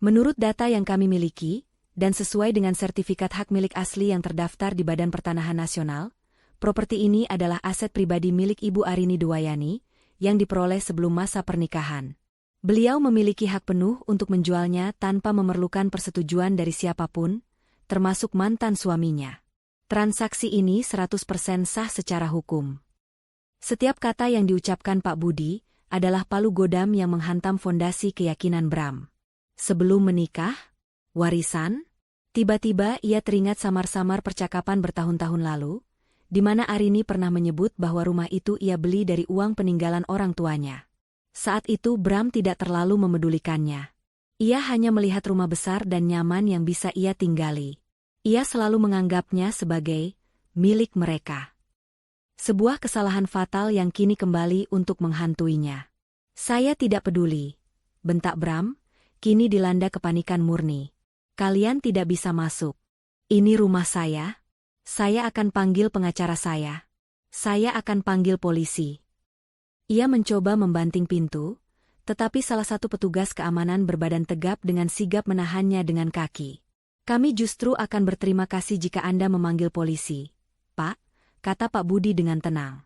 Menurut data yang kami miliki, dan sesuai dengan sertifikat hak milik asli yang terdaftar di Badan Pertanahan Nasional, properti ini adalah aset pribadi milik Ibu Arini Dewayani, yang diperoleh sebelum masa pernikahan. Beliau memiliki hak penuh untuk menjualnya tanpa memerlukan persetujuan dari siapapun, termasuk mantan suaminya. Transaksi ini 100% sah secara hukum. Setiap kata yang diucapkan Pak Budi adalah palu godam yang menghantam fondasi keyakinan Bram. Sebelum menikah, warisan, tiba-tiba ia teringat samar-samar percakapan bertahun-tahun lalu, di mana Arini pernah menyebut bahwa rumah itu ia beli dari uang peninggalan orang tuanya. Saat itu Bram tidak terlalu memedulikannya. Ia hanya melihat rumah besar dan nyaman yang bisa ia tinggali. Ia selalu menganggapnya sebagai milik mereka. Sebuah kesalahan fatal yang kini kembali untuk menghantuinya. Saya tidak peduli, bentak Bram, kini dilanda kepanikan murni. Kalian tidak bisa masuk. Ini rumah saya. Saya akan panggil pengacara saya. Saya akan panggil polisi. Ia mencoba membanting pintu, tetapi salah satu petugas keamanan berbadan tegap dengan sigap menahannya dengan kaki. Kami justru akan berterima kasih jika Anda memanggil polisi, Pak, kata Pak Budi dengan tenang.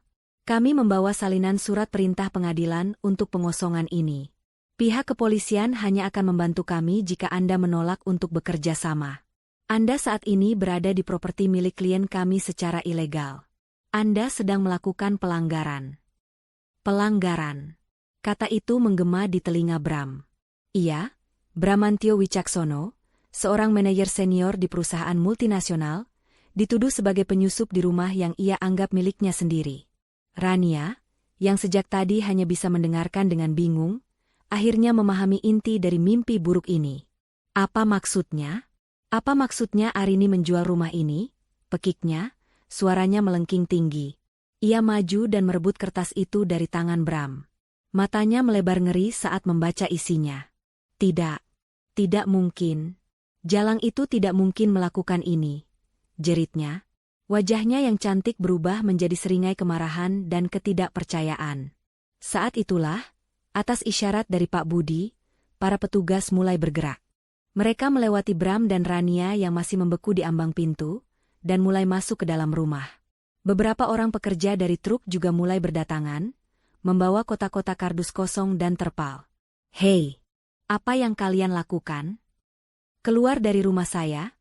Kami membawa salinan surat perintah pengadilan untuk pengosongan ini. Pihak kepolisian hanya akan membantu kami jika Anda menolak untuk bekerja sama. Anda saat ini berada di properti milik klien kami secara ilegal. Anda sedang melakukan pelanggaran. Pelanggaran. Kata itu menggema di telinga Bram. Ia, Bramantio Wicaksono, seorang manajer senior di perusahaan multinasional, dituduh sebagai penyusup di rumah yang ia anggap miliknya sendiri. Rania, yang sejak tadi hanya bisa mendengarkan dengan bingung, akhirnya memahami inti dari mimpi buruk ini. Apa maksudnya? Apa maksudnya Arini menjual rumah ini? Pekiknya, suaranya melengking tinggi. Ia maju dan merebut kertas itu dari tangan Bram. Matanya melebar ngeri saat membaca isinya. Tidak. Tidak mungkin. Jalang itu tidak mungkin melakukan ini. Jeritnya. Wajahnya yang cantik berubah menjadi seringai kemarahan dan ketidakpercayaan. Saat itulah, atas isyarat dari Pak Budi, para petugas mulai bergerak. Mereka melewati Bram dan Rania yang masih membeku di ambang pintu, dan mulai masuk ke dalam rumah. Beberapa orang pekerja dari truk juga mulai berdatangan, membawa kotak-kotak kardus kosong dan terpal. Hei, apa yang kalian lakukan? Keluar dari rumah saya?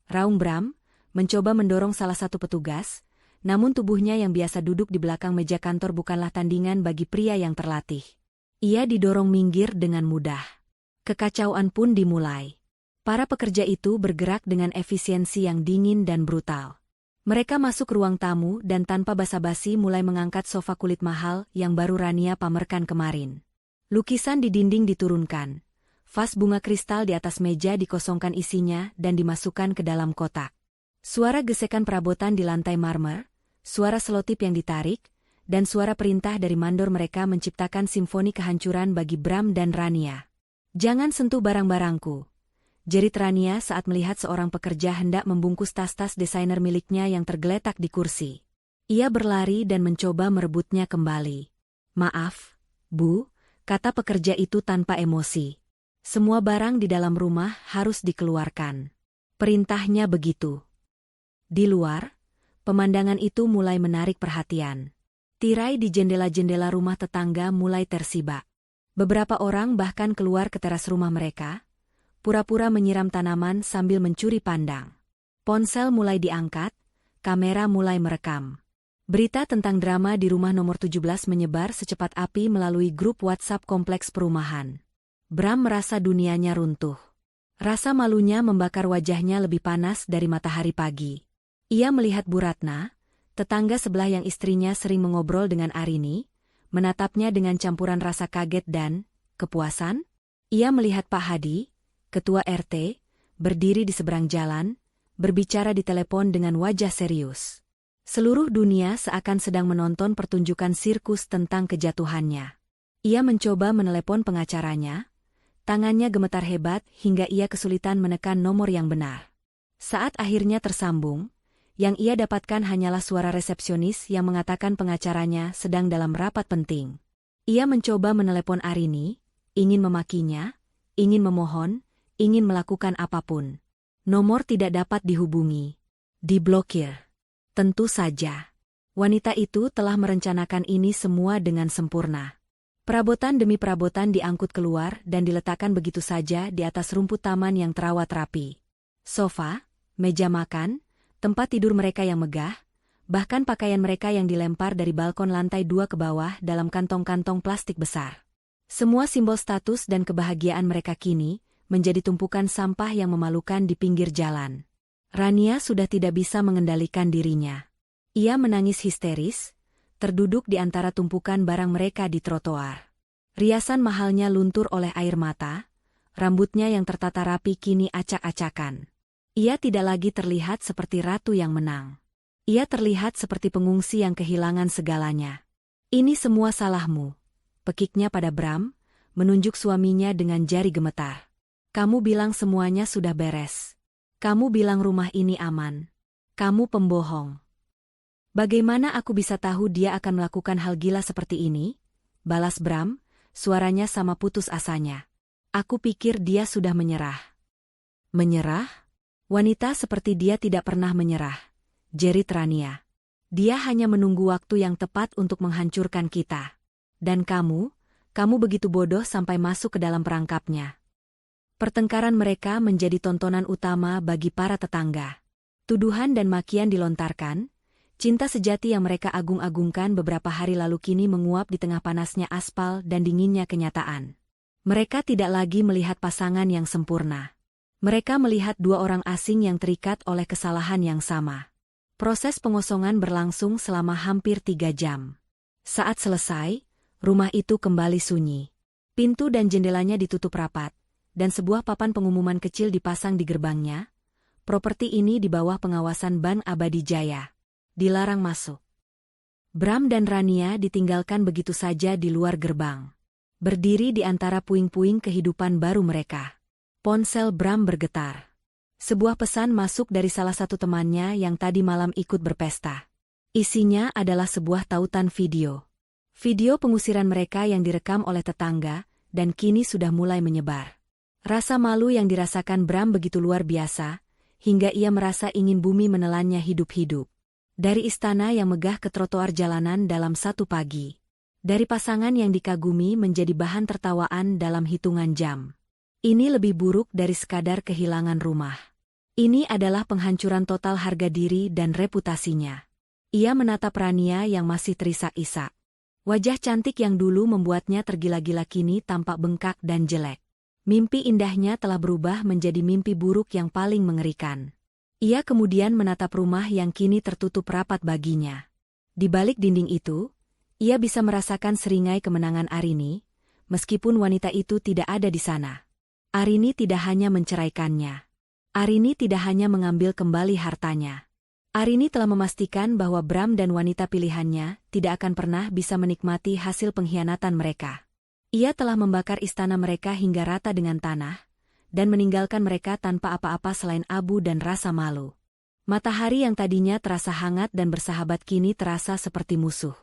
Raung Bram, mencoba mendorong salah satu petugas, namun tubuhnya yang biasa duduk di belakang meja kantor bukanlah tandingan bagi pria yang terlatih. Ia didorong minggir dengan mudah. Kekacauan pun dimulai. Para pekerja itu bergerak dengan efisiensi yang dingin dan brutal. Mereka masuk ruang tamu dan tanpa basa-basi mulai mengangkat sofa kulit mahal yang baru Rania pamerkan kemarin. Lukisan di dinding diturunkan. Vas bunga kristal di atas meja dikosongkan isinya dan dimasukkan ke dalam kotak. Suara gesekan perabotan di lantai marmer, suara selotip yang ditarik, dan suara perintah dari mandor mereka menciptakan simfoni kehancuran bagi Bram dan Rania. Jangan sentuh barang-barangku, jerit Rania saat melihat seorang pekerja hendak membungkus tas-tas desainer miliknya yang tergeletak di kursi. Ia berlari dan mencoba merebutnya kembali. Maaf, Bu, kata pekerja itu tanpa emosi. Semua barang di dalam rumah harus dikeluarkan. Perintahnya begitu. Di luar, pemandangan itu mulai menarik perhatian. Tirai di jendela-jendela rumah tetangga mulai tersibak. Beberapa orang bahkan keluar ke teras rumah mereka, pura-pura menyiram tanaman sambil mencuri pandang. Ponsel mulai diangkat, kamera mulai merekam. Berita tentang drama di rumah nomor 17 menyebar secepat api melalui grup WhatsApp kompleks perumahan. Bram merasa dunianya runtuh. Rasa malunya membakar wajahnya lebih panas dari matahari pagi. Ia melihat Bu Ratna, tetangga sebelah yang istrinya sering mengobrol dengan Arini, menatapnya dengan campuran rasa kaget dan kepuasan. Ia melihat Pak Hadi, ketua RT, berdiri di seberang jalan, berbicara di telepon dengan wajah serius. Seluruh dunia seakan sedang menonton pertunjukan sirkus tentang kejatuhannya. Ia mencoba menelepon pengacaranya, tangannya gemetar hebat hingga ia kesulitan menekan nomor yang benar. Saat akhirnya tersambung, yang ia dapatkan hanyalah suara resepsionis yang mengatakan pengacaranya sedang dalam rapat penting. Ia mencoba menelepon Arini, ingin memakinya, ingin memohon, ingin melakukan apapun. Nomor tidak dapat dihubungi. Diblokir. Tentu saja. Wanita itu telah merencanakan ini semua dengan sempurna. Perabotan demi perabotan diangkut keluar dan diletakkan begitu saja di atas rumput taman yang terawat rapi. Sofa, meja makan, tempat tidur mereka yang megah, bahkan pakaian mereka yang dilempar dari balkon lantai 2 ke bawah dalam kantong-kantong plastik besar. Semua simbol status dan kebahagiaan mereka kini menjadi tumpukan sampah yang memalukan di pinggir jalan. Rania sudah tidak bisa mengendalikan dirinya. Ia menangis histeris, terduduk di antara tumpukan barang mereka di trotoar. Riasan mahalnya luntur oleh air mata, rambutnya yang tertata rapi kini acak-acakan. Ia tidak lagi terlihat seperti ratu yang menang. Ia terlihat seperti pengungsi yang kehilangan segalanya. Ini semua salahmu, pekiknya pada Bram, menunjuk suaminya dengan jari gemetar. Kamu bilang semuanya sudah beres. Kamu bilang rumah ini aman. Kamu pembohong. Bagaimana aku bisa tahu dia akan melakukan hal gila seperti ini? Balas Bram, suaranya sama putus asanya. Aku pikir dia sudah menyerah. Menyerah? Wanita seperti dia tidak pernah menyerah, jerit Rania. Dia hanya menunggu waktu yang tepat untuk menghancurkan kita. Dan kamu begitu bodoh sampai masuk ke dalam perangkapnya. Pertengkaran mereka menjadi tontonan utama bagi para tetangga. Tuduhan dan makian dilontarkan, cinta sejati yang mereka agung-agungkan beberapa hari lalu kini menguap di tengah panasnya aspal dan dinginnya kenyataan. Mereka tidak lagi melihat pasangan yang sempurna. Mereka melihat dua orang asing yang terikat oleh kesalahan yang sama. Proses pengosongan berlangsung selama hampir 3 jam. Saat selesai, rumah itu kembali sunyi. Pintu dan jendelanya ditutup rapat, dan sebuah papan pengumuman kecil dipasang di gerbangnya. Properti ini di bawah pengawasan Ban Abadi Jaya. Dilarang masuk. Bram dan Rania ditinggalkan begitu saja di luar gerbang. Berdiri di antara puing-puing kehidupan baru mereka. Ponsel Bram bergetar. Sebuah pesan masuk dari salah satu temannya yang tadi malam ikut berpesta. Isinya adalah sebuah tautan video. Video pengusiran mereka yang direkam oleh tetangga, dan kini sudah mulai menyebar. Rasa malu yang dirasakan Bram begitu luar biasa, hingga ia merasa ingin bumi menelannya hidup-hidup. Dari istana yang megah ke trotoar jalanan dalam satu pagi. Dari pasangan yang dikagumi menjadi bahan tertawaan dalam hitungan jam. Ini lebih buruk dari sekadar kehilangan rumah. Ini adalah penghancuran total harga diri dan reputasinya. Ia menatap Rania yang masih terisak-isak. Wajah cantik yang dulu membuatnya tergila-gila kini tampak bengkak dan jelek. Mimpi indahnya telah berubah menjadi mimpi buruk yang paling mengerikan. Ia kemudian menatap rumah yang kini tertutup rapat baginya. Di balik dinding itu, ia bisa merasakan seringai kemenangan Arini, meskipun wanita itu tidak ada di sana. Arini tidak hanya menceraikannya. Arini tidak hanya mengambil kembali hartanya. Arini telah memastikan bahwa Bram dan wanita pilihannya tidak akan pernah bisa menikmati hasil pengkhianatan mereka. Ia telah membakar istana mereka hingga rata dengan tanah, dan meninggalkan mereka tanpa apa-apa selain abu dan rasa malu. Matahari yang tadinya terasa hangat dan bersahabat kini terasa seperti musuh.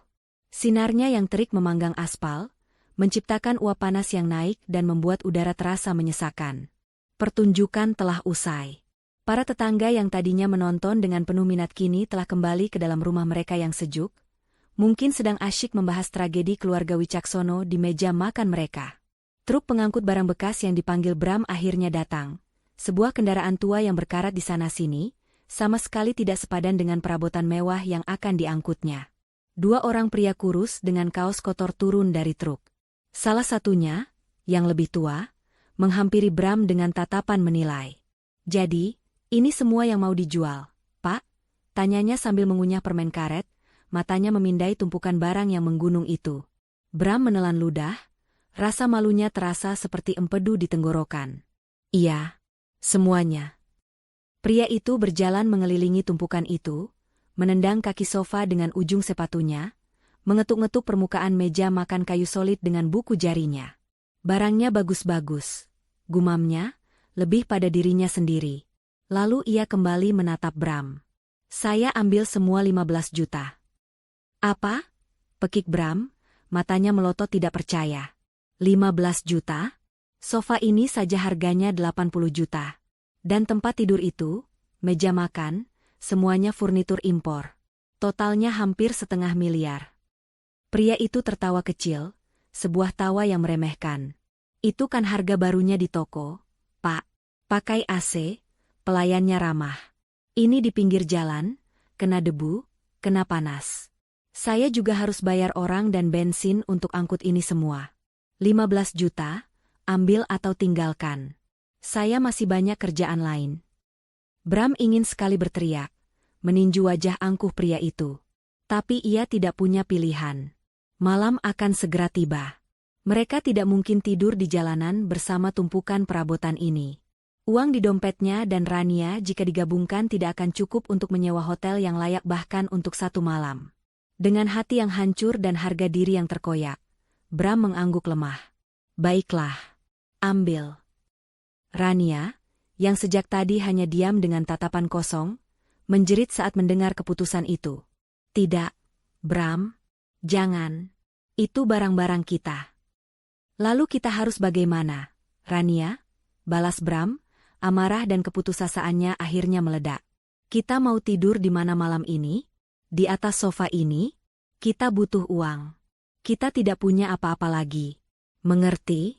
Sinarnya yang terik memanggang aspal, menciptakan uap panas yang naik dan membuat udara terasa menyesakan. Pertunjukan telah usai. Para tetangga yang tadinya menonton dengan penuh minat kini telah kembali ke dalam rumah mereka yang sejuk, mungkin sedang asyik membahas tragedi keluarga Wicaksono di meja makan mereka. Truk pengangkut barang bekas yang dipanggil Bram akhirnya datang. Sebuah kendaraan tua yang berkarat di sana-sini, sama sekali tidak sepadan dengan perabotan mewah yang akan diangkutnya. 2 orang pria kurus dengan kaos kotor turun dari truk. Salah satunya, yang lebih tua, menghampiri Bram dengan tatapan menilai. Jadi, ini semua yang mau dijual, Pak? Tanyanya sambil mengunyah permen karet, matanya memindai tumpukan barang yang menggunung itu. Bram menelan ludah, rasa malunya terasa seperti empedu di tenggorokan. Iya, semuanya. Pria itu berjalan mengelilingi tumpukan itu, menendang kaki sofa dengan ujung sepatunya, mengetuk-ngetuk permukaan meja makan kayu solid dengan buku jarinya. Barangnya bagus-bagus, gumamnya, lebih pada dirinya sendiri. Lalu ia kembali menatap Bram. Saya ambil semua 15 juta. Apa? Pekik Bram, matanya melotot tidak percaya. 15 juta? Sofa ini saja harganya 80 juta. Dan tempat tidur itu, meja makan, semuanya furnitur impor. Totalnya hampir 500 miliar. Pria itu tertawa kecil, sebuah tawa yang meremehkan. Itu kan harga barunya di toko, Pak. Pakai AC, pelayannya ramah. Ini di pinggir jalan, kena debu, kena panas. Saya juga harus bayar orang dan bensin untuk angkut ini semua. 15 juta, ambil atau tinggalkan. Saya masih banyak kerjaan lain. Bram ingin sekali berteriak, meninju wajah angkuh pria itu. Tapi ia tidak punya pilihan. Malam akan segera tiba. Mereka tidak mungkin tidur di jalanan bersama tumpukan perabotan ini. Uang di dompetnya dan Rania jika digabungkan tidak akan cukup untuk menyewa hotel yang layak bahkan untuk 1 malam. Dengan hati yang hancur dan harga diri yang terkoyak, Bram mengangguk lemah. Baiklah. Ambil. Rania, yang sejak tadi hanya diam dengan tatapan kosong, menjerit saat mendengar keputusan itu. Tidak, Bram. Jangan. Itu barang-barang kita. Lalu kita harus bagaimana, Rania? Balas Bram, amarah dan keputusasaannya akhirnya meledak. Kita mau tidur di mana malam ini? Di atas sofa ini? Kita butuh uang. Kita tidak punya apa-apa lagi. Mengerti?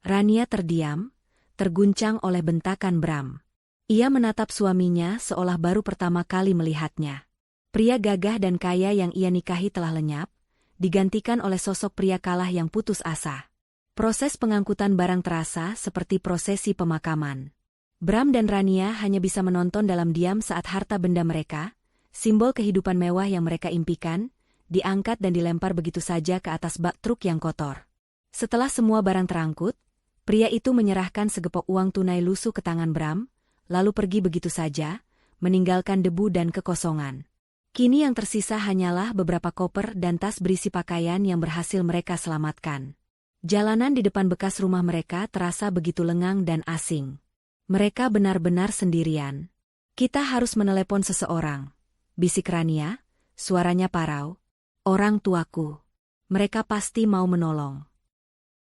Rania terdiam, terguncang oleh bentakan Bram. Ia menatap suaminya seolah baru pertama kali melihatnya. Pria gagah dan kaya yang ia nikahi telah lenyap, digantikan oleh sosok pria kalah yang putus asa. Proses pengangkutan barang terasa seperti prosesi pemakaman. Bram dan Rania hanya bisa menonton dalam diam saat harta benda mereka, simbol kehidupan mewah yang mereka impikan, diangkat dan dilempar begitu saja ke atas bak truk yang kotor. Setelah semua barang terangkut, pria itu menyerahkan segepok uang tunai lusuh ke tangan Bram, lalu pergi begitu saja, meninggalkan debu dan kekosongan. Kini yang tersisa hanyalah beberapa koper dan tas berisi pakaian yang berhasil mereka selamatkan. Jalanan di depan bekas rumah mereka terasa begitu lengang dan asing. Mereka benar-benar sendirian. Kita harus menelepon seseorang, bisik Rania, suaranya parau. Orang tuaku. Mereka pasti mau menolong.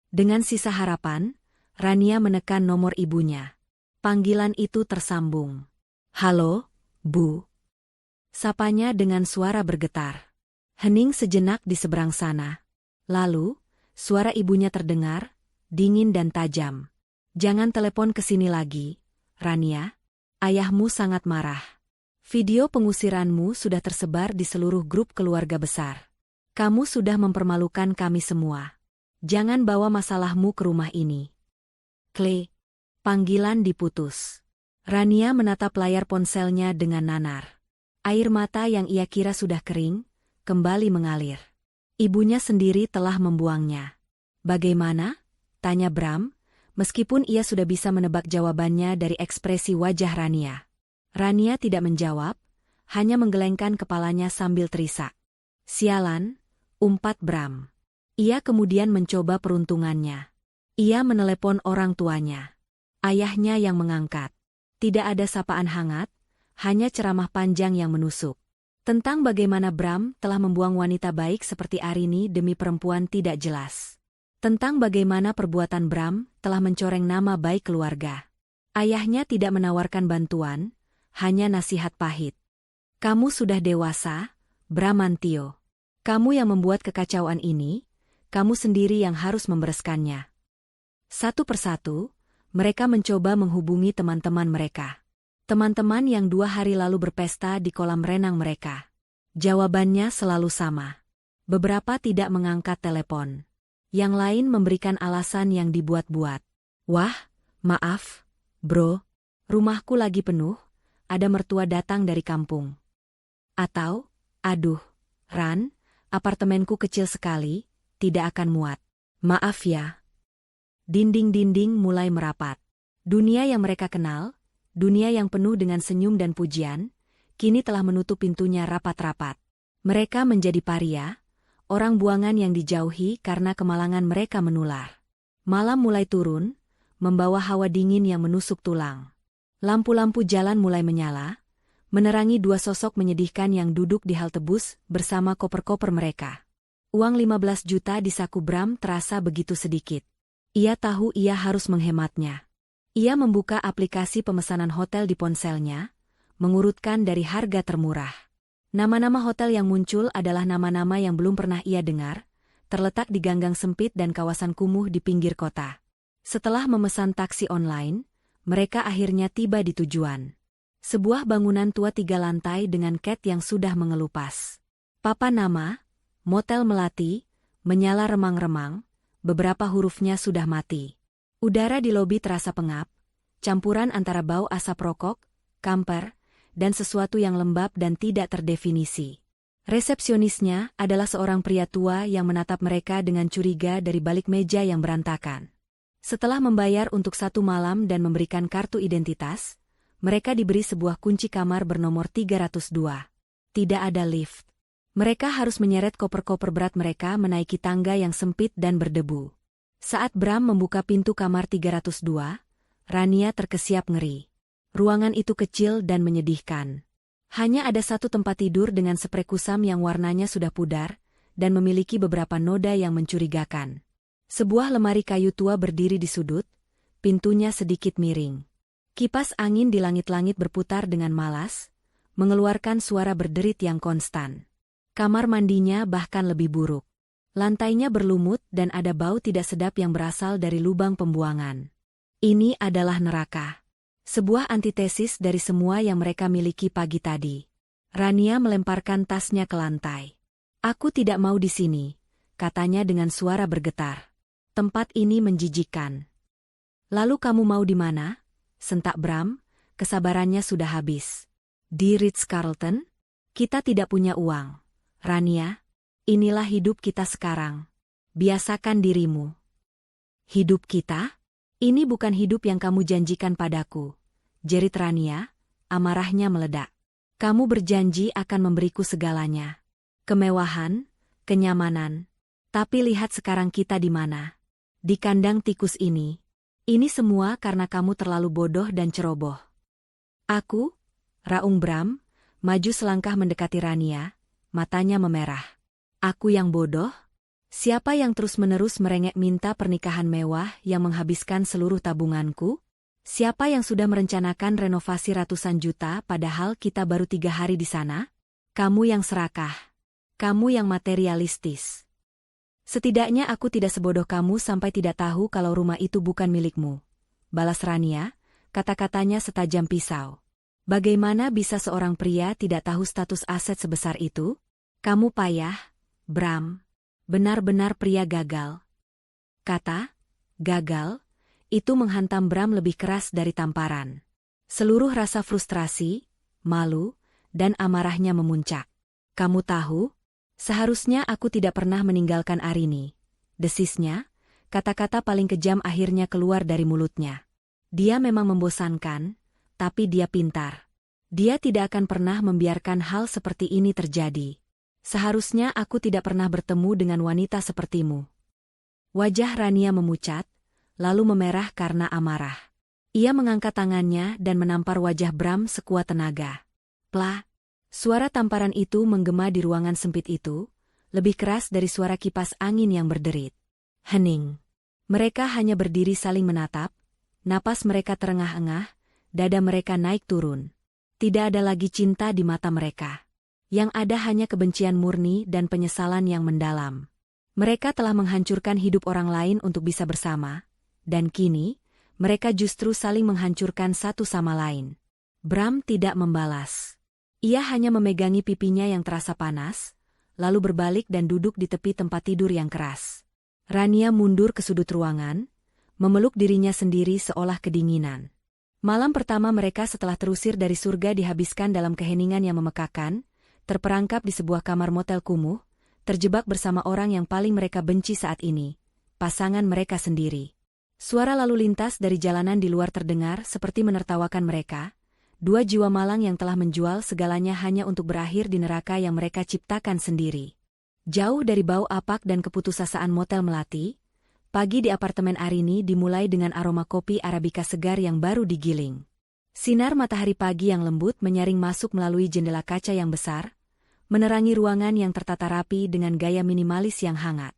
Dengan sisa harapan, Rania menekan nomor ibunya. Panggilan itu tersambung. Halo, Bu. Sapanya dengan suara bergetar. Hening sejenak di seberang sana. Lalu, suara ibunya terdengar, dingin dan tajam. Jangan telepon ke sini lagi, Rania. Ayahmu sangat marah. Video pengusiranmu sudah tersebar di seluruh grup keluarga besar. Kamu sudah mempermalukan kami semua. Jangan bawa masalahmu ke rumah ini. Klik. Panggilan diputus. Rania menatap layar ponselnya dengan nanar. Air mata yang ia kira sudah kering, kembali mengalir. Ibunya sendiri telah membuangnya. Bagaimana? Tanya Bram, meskipun ia sudah bisa menebak jawabannya dari ekspresi wajah Rania. Rania tidak menjawab, hanya menggelengkan kepalanya sambil terisak. Sialan, umpat Bram. Ia kemudian mencoba peruntungannya. Ia menelepon orang tuanya. Ayahnya yang mengangkat. Tidak ada sapaan hangat, hanya ceramah panjang yang menusuk. Tentang bagaimana Bram telah membuang wanita baik seperti Arini demi perempuan tidak jelas. Tentang bagaimana perbuatan Bram telah mencoreng nama baik keluarga. Ayahnya tidak menawarkan bantuan, hanya nasihat pahit. Kamu sudah dewasa, Bramantio. Kamu yang membuat kekacauan ini, kamu sendiri yang harus membereskannya. Satu persatu, mereka mencoba menghubungi teman-teman mereka. Teman-teman yang 2 hari lalu berpesta di kolam renang mereka. Jawabannya selalu sama. Beberapa tidak mengangkat telepon. Yang lain memberikan alasan yang dibuat-buat. Wah, maaf, bro. Rumahku lagi penuh, ada mertua datang dari kampung. Atau, aduh, Ran, apartemenku kecil sekali, tidak akan muat. Maaf ya. Dinding-dinding mulai merapat. Dunia yang mereka kenal, dunia yang penuh dengan senyum dan pujian, kini telah menutup pintunya rapat-rapat. Mereka menjadi paria, orang buangan yang dijauhi karena kemalangan mereka menular. Malam mulai turun, membawa hawa dingin yang menusuk tulang. Lampu-lampu jalan mulai menyala, menerangi 2 sosok menyedihkan yang duduk di halte bus bersama koper-koper mereka. Uang 15 juta di saku Bram terasa begitu sedikit. Ia tahu ia harus menghematnya. Ia membuka aplikasi pemesanan hotel di ponselnya, mengurutkan dari harga termurah. Nama-nama hotel yang muncul adalah nama-nama yang belum pernah ia dengar, terletak di ganggang sempit dan kawasan kumuh di pinggir kota. Setelah memesan taksi online, mereka akhirnya tiba di tujuan. Sebuah bangunan tua 3 lantai dengan cat yang sudah mengelupas. Papan nama, Motel Melati, menyala remang-remang, beberapa hurufnya sudah mati. Udara di lobi terasa pengap, campuran antara bau asap rokok, kamper, dan sesuatu yang lembab dan tidak terdefinisi. Resepsionisnya adalah seorang pria tua yang menatap mereka dengan curiga dari balik meja yang berantakan. Setelah membayar untuk 1 malam dan memberikan kartu identitas, mereka diberi sebuah kunci kamar bernomor 302. Tidak ada lift. Mereka harus menyeret koper-koper berat mereka menaiki tangga yang sempit dan berdebu. Saat Bram membuka pintu kamar 302, Rania terkesiap ngeri. Ruangan itu kecil dan menyedihkan. Hanya ada satu tempat tidur dengan sprei kusam yang warnanya sudah pudar, dan memiliki beberapa noda yang mencurigakan. Sebuah lemari kayu tua berdiri di sudut, pintunya sedikit miring. Kipas angin di langit-langit berputar dengan malas, mengeluarkan suara berderit yang konstan. Kamar mandinya bahkan lebih buruk. Lantainya berlumut dan ada bau tidak sedap yang berasal dari lubang pembuangan. Ini adalah neraka. Sebuah antitesis dari semua yang mereka miliki pagi tadi. Rania melemparkan tasnya ke lantai. "Aku tidak mau di sini," katanya dengan suara bergetar. "Tempat ini menjijikkan." "Lalu kamu mau di mana?" sentak Bram, kesabarannya sudah habis. "Di Ritz-Carlton? Kita tidak punya uang. Rania, inilah hidup kita sekarang. Biasakan dirimu." "Hidup kita? Ini bukan hidup yang kamu janjikan padaku," jerit Rania, amarahnya meledak. "Kamu berjanji akan memberiku segalanya. Kemewahan, kenyamanan. Tapi lihat sekarang kita di mana. Di kandang tikus ini. Ini semua karena kamu terlalu bodoh dan ceroboh." "Aku?" raung Bram, maju selangkah mendekati Rania, matanya memerah. "Aku yang bodoh? Siapa yang terus-menerus merengek minta pernikahan mewah yang menghabiskan seluruh tabunganku? Siapa yang sudah merencanakan renovasi ratusan juta padahal kita baru 3 hari di sana? Kamu yang serakah. Kamu yang materialistis. Setidaknya aku tidak sebodoh kamu sampai tidak tahu kalau rumah itu bukan milikmu," balas Rania, kata-katanya setajam pisau. "Bagaimana bisa seorang pria tidak tahu status aset sebesar itu? Kamu payah, Bram. Benar-benar pria gagal." Kata gagal itu menghantam Bram lebih keras dari tamparan. Seluruh rasa frustrasi, malu, dan amarahnya memuncak. "Kamu tahu, seharusnya aku tidak pernah meninggalkan Arini," desisnya, kata-kata paling kejam akhirnya keluar dari mulutnya. Dia memang membosankan, tapi dia pintar. Dia tidak akan pernah membiarkan hal seperti ini terjadi. "Seharusnya aku tidak pernah bertemu dengan wanita sepertimu." Wajah Rania memucat, lalu memerah karena amarah. Ia mengangkat tangannya dan menampar wajah Bram sekuat tenaga. Plak! Suara tamparan itu menggema di ruangan sempit itu, lebih keras dari suara kipas angin yang berderit. Hening. Mereka hanya berdiri saling menatap, napas mereka terengah-engah, dada mereka naik turun. Tidak ada lagi cinta di mata mereka. Yang ada hanya kebencian murni dan penyesalan yang mendalam. Mereka telah menghancurkan hidup orang lain untuk bisa bersama, dan kini, mereka justru saling menghancurkan satu sama lain. Bram tidak membalas. Ia hanya memegangi pipinya yang terasa panas, lalu berbalik dan duduk di tepi tempat tidur yang keras. Rania mundur ke sudut ruangan, memeluk dirinya sendiri seolah kedinginan. Malam pertama mereka setelah terusir dari surga dihabiskan dalam keheningan yang memekakan, terperangkap di sebuah kamar motel kumuh, terjebak bersama orang yang paling mereka benci saat ini, pasangan mereka sendiri. Suara lalu lintas dari jalanan di luar terdengar seperti menertawakan mereka, dua jiwa malang yang telah menjual segalanya hanya untuk berakhir di neraka yang mereka ciptakan sendiri. Jauh dari bau apak dan keputusasaan motel melati, pagi di apartemen Arini dimulai dengan aroma kopi Arabica segar yang baru digiling. Sinar matahari pagi yang lembut menyaring masuk melalui jendela kaca yang besar, menerangi ruangan yang tertata rapi dengan gaya minimalis yang hangat.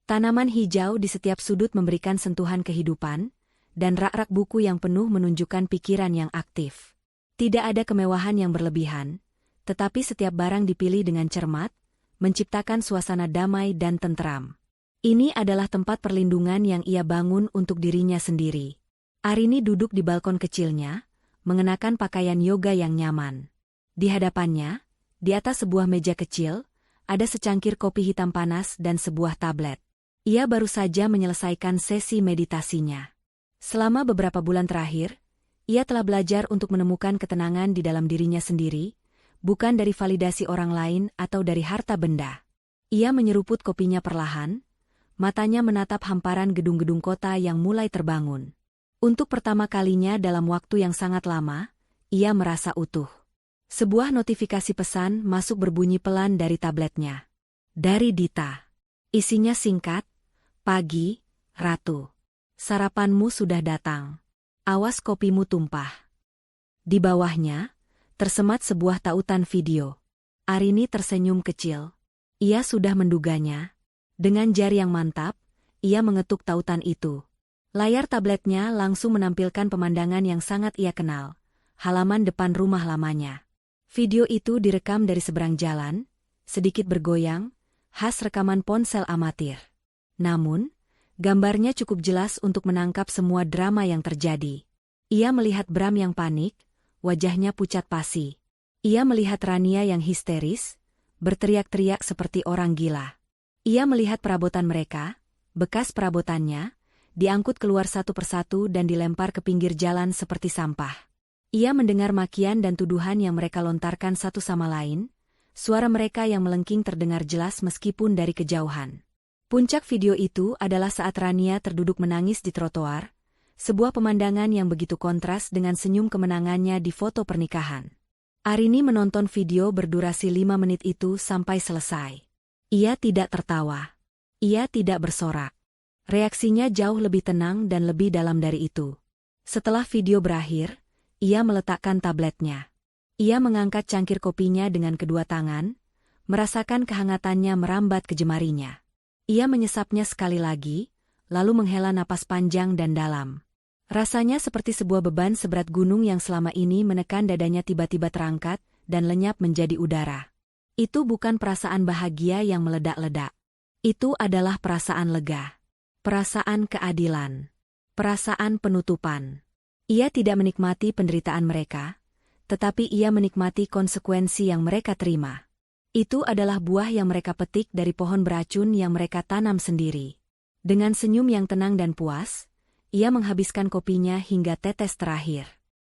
Tanaman hijau di setiap sudut memberikan sentuhan kehidupan, dan rak-rak buku yang penuh menunjukkan pikiran yang aktif. Tidak ada kemewahan yang berlebihan, tetapi setiap barang dipilih dengan cermat, menciptakan suasana damai dan tentram. Ini adalah tempat perlindungan yang ia bangun untuk dirinya sendiri. Arini duduk di balkon kecilnya, mengenakan pakaian yoga yang nyaman. Di hadapannya, di atas sebuah meja kecil, ada secangkir kopi hitam panas dan sebuah tablet. Ia baru saja menyelesaikan sesi meditasinya. Selama beberapa bulan terakhir, ia telah belajar untuk menemukan ketenangan di dalam dirinya sendiri, bukan dari validasi orang lain atau dari harta benda. Ia menyeruput kopinya perlahan, matanya menatap hamparan gedung-gedung kota yang mulai terbangun. Untuk pertama kalinya dalam waktu yang sangat lama, ia merasa utuh. Sebuah notifikasi pesan masuk berbunyi pelan dari tabletnya. Dari Dita. Isinya singkat, "Pagi, Ratu. Sarapanmu sudah datang. Awas kopimu tumpah." Di bawahnya, tersemat sebuah tautan video. Arini tersenyum kecil. Ia sudah menduganya. Dengan jari yang mantap, ia mengetuk tautan itu. Layar tabletnya langsung menampilkan pemandangan yang sangat ia kenal. Halaman depan rumah lamanya. Video itu direkam dari seberang jalan, sedikit bergoyang, khas rekaman ponsel amatir. Namun, gambarnya cukup jelas untuk menangkap semua drama yang terjadi. Ia melihat Bram yang panik, wajahnya pucat pasi. Ia melihat Rania yang histeris, berteriak-teriak seperti orang gila. Ia melihat perabotan mereka, bekas perabotannya, diangkut keluar satu persatu dan dilempar ke pinggir jalan seperti sampah. Ia mendengar makian dan tuduhan yang mereka lontarkan satu sama lain, suara mereka yang melengking terdengar jelas meskipun dari kejauhan. Puncak video itu adalah saat Rania terduduk menangis di trotoar, sebuah pemandangan yang begitu kontras dengan senyum kemenangannya di foto pernikahan. Arini menonton video berdurasi 5 menit itu sampai selesai. Ia tidak tertawa. Ia tidak bersorak. Reaksinya jauh lebih tenang dan lebih dalam dari itu. Setelah video berakhir, ia meletakkan tabletnya. Ia mengangkat cangkir kopinya dengan kedua tangan, merasakan kehangatannya merambat ke jemarinya. Ia menyesapnya sekali lagi, lalu menghela napas panjang dan dalam. Rasanya seperti sebuah beban seberat gunung yang selama ini menekan dadanya tiba-tiba terangkat dan lenyap menjadi udara. Itu bukan perasaan bahagia yang meledak-ledak. Itu adalah perasaan lega. Perasaan keadilan. Perasaan penutupan. Ia tidak menikmati penderitaan mereka, tetapi ia menikmati konsekuensi yang mereka terima. Itu adalah buah yang mereka petik dari pohon beracun yang mereka tanam sendiri. Dengan senyum yang tenang dan puas, ia menghabiskan kopinya hingga tetes terakhir.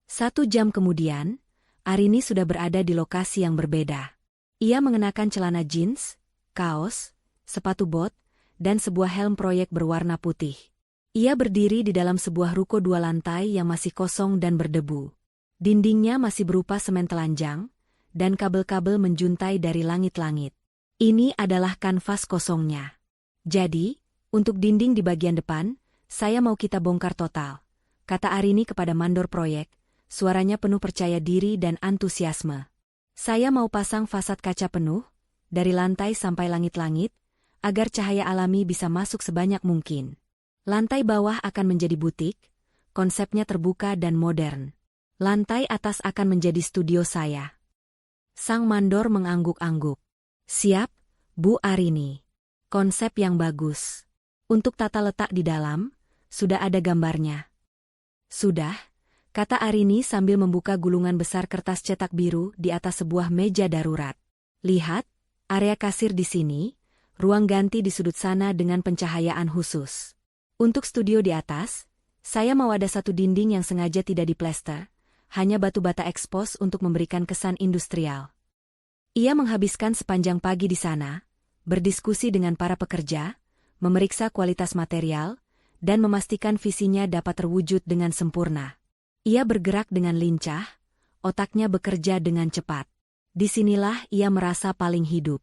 1 jam kemudian, Arini sudah berada di lokasi yang berbeda. Ia mengenakan celana jeans, kaos, sepatu bot, dan sebuah helm proyek berwarna putih. Ia berdiri di dalam sebuah ruko 2 lantai yang masih kosong dan berdebu. Dindingnya masih berupa semen telanjang, dan kabel-kabel menjuntai dari langit-langit. Ini adalah kanvas kosongnya. Jadi, untuk dinding di bagian depan, saya mau kita bongkar total, kata Arini kepada mandor proyek, suaranya penuh percaya diri dan antusiasme. Saya mau pasang fasad kaca penuh, dari lantai sampai langit-langit, agar cahaya alami bisa masuk sebanyak mungkin. Lantai bawah akan menjadi butik, konsepnya terbuka dan modern. Lantai atas akan menjadi studio saya. Sang mandor mengangguk-angguk. Siap, Bu Arini. Konsep yang bagus. Untuk tata letak di dalam, sudah ada gambarnya. Sudah, kata Arini sambil membuka gulungan besar kertas cetak biru di atas sebuah meja darurat. Lihat, area kasir di sini, ruang ganti di sudut sana dengan pencahayaan khusus. Untuk studio di atas, saya mau ada satu dinding yang sengaja tidak diplester, hanya batu bata ekspos untuk memberikan kesan industrial. Ia menghabiskan sepanjang pagi di sana, berdiskusi dengan para pekerja, memeriksa kualitas material, dan memastikan visinya dapat terwujud dengan sempurna. Ia bergerak dengan lincah, otaknya bekerja dengan cepat. Disinilah ia merasa paling hidup.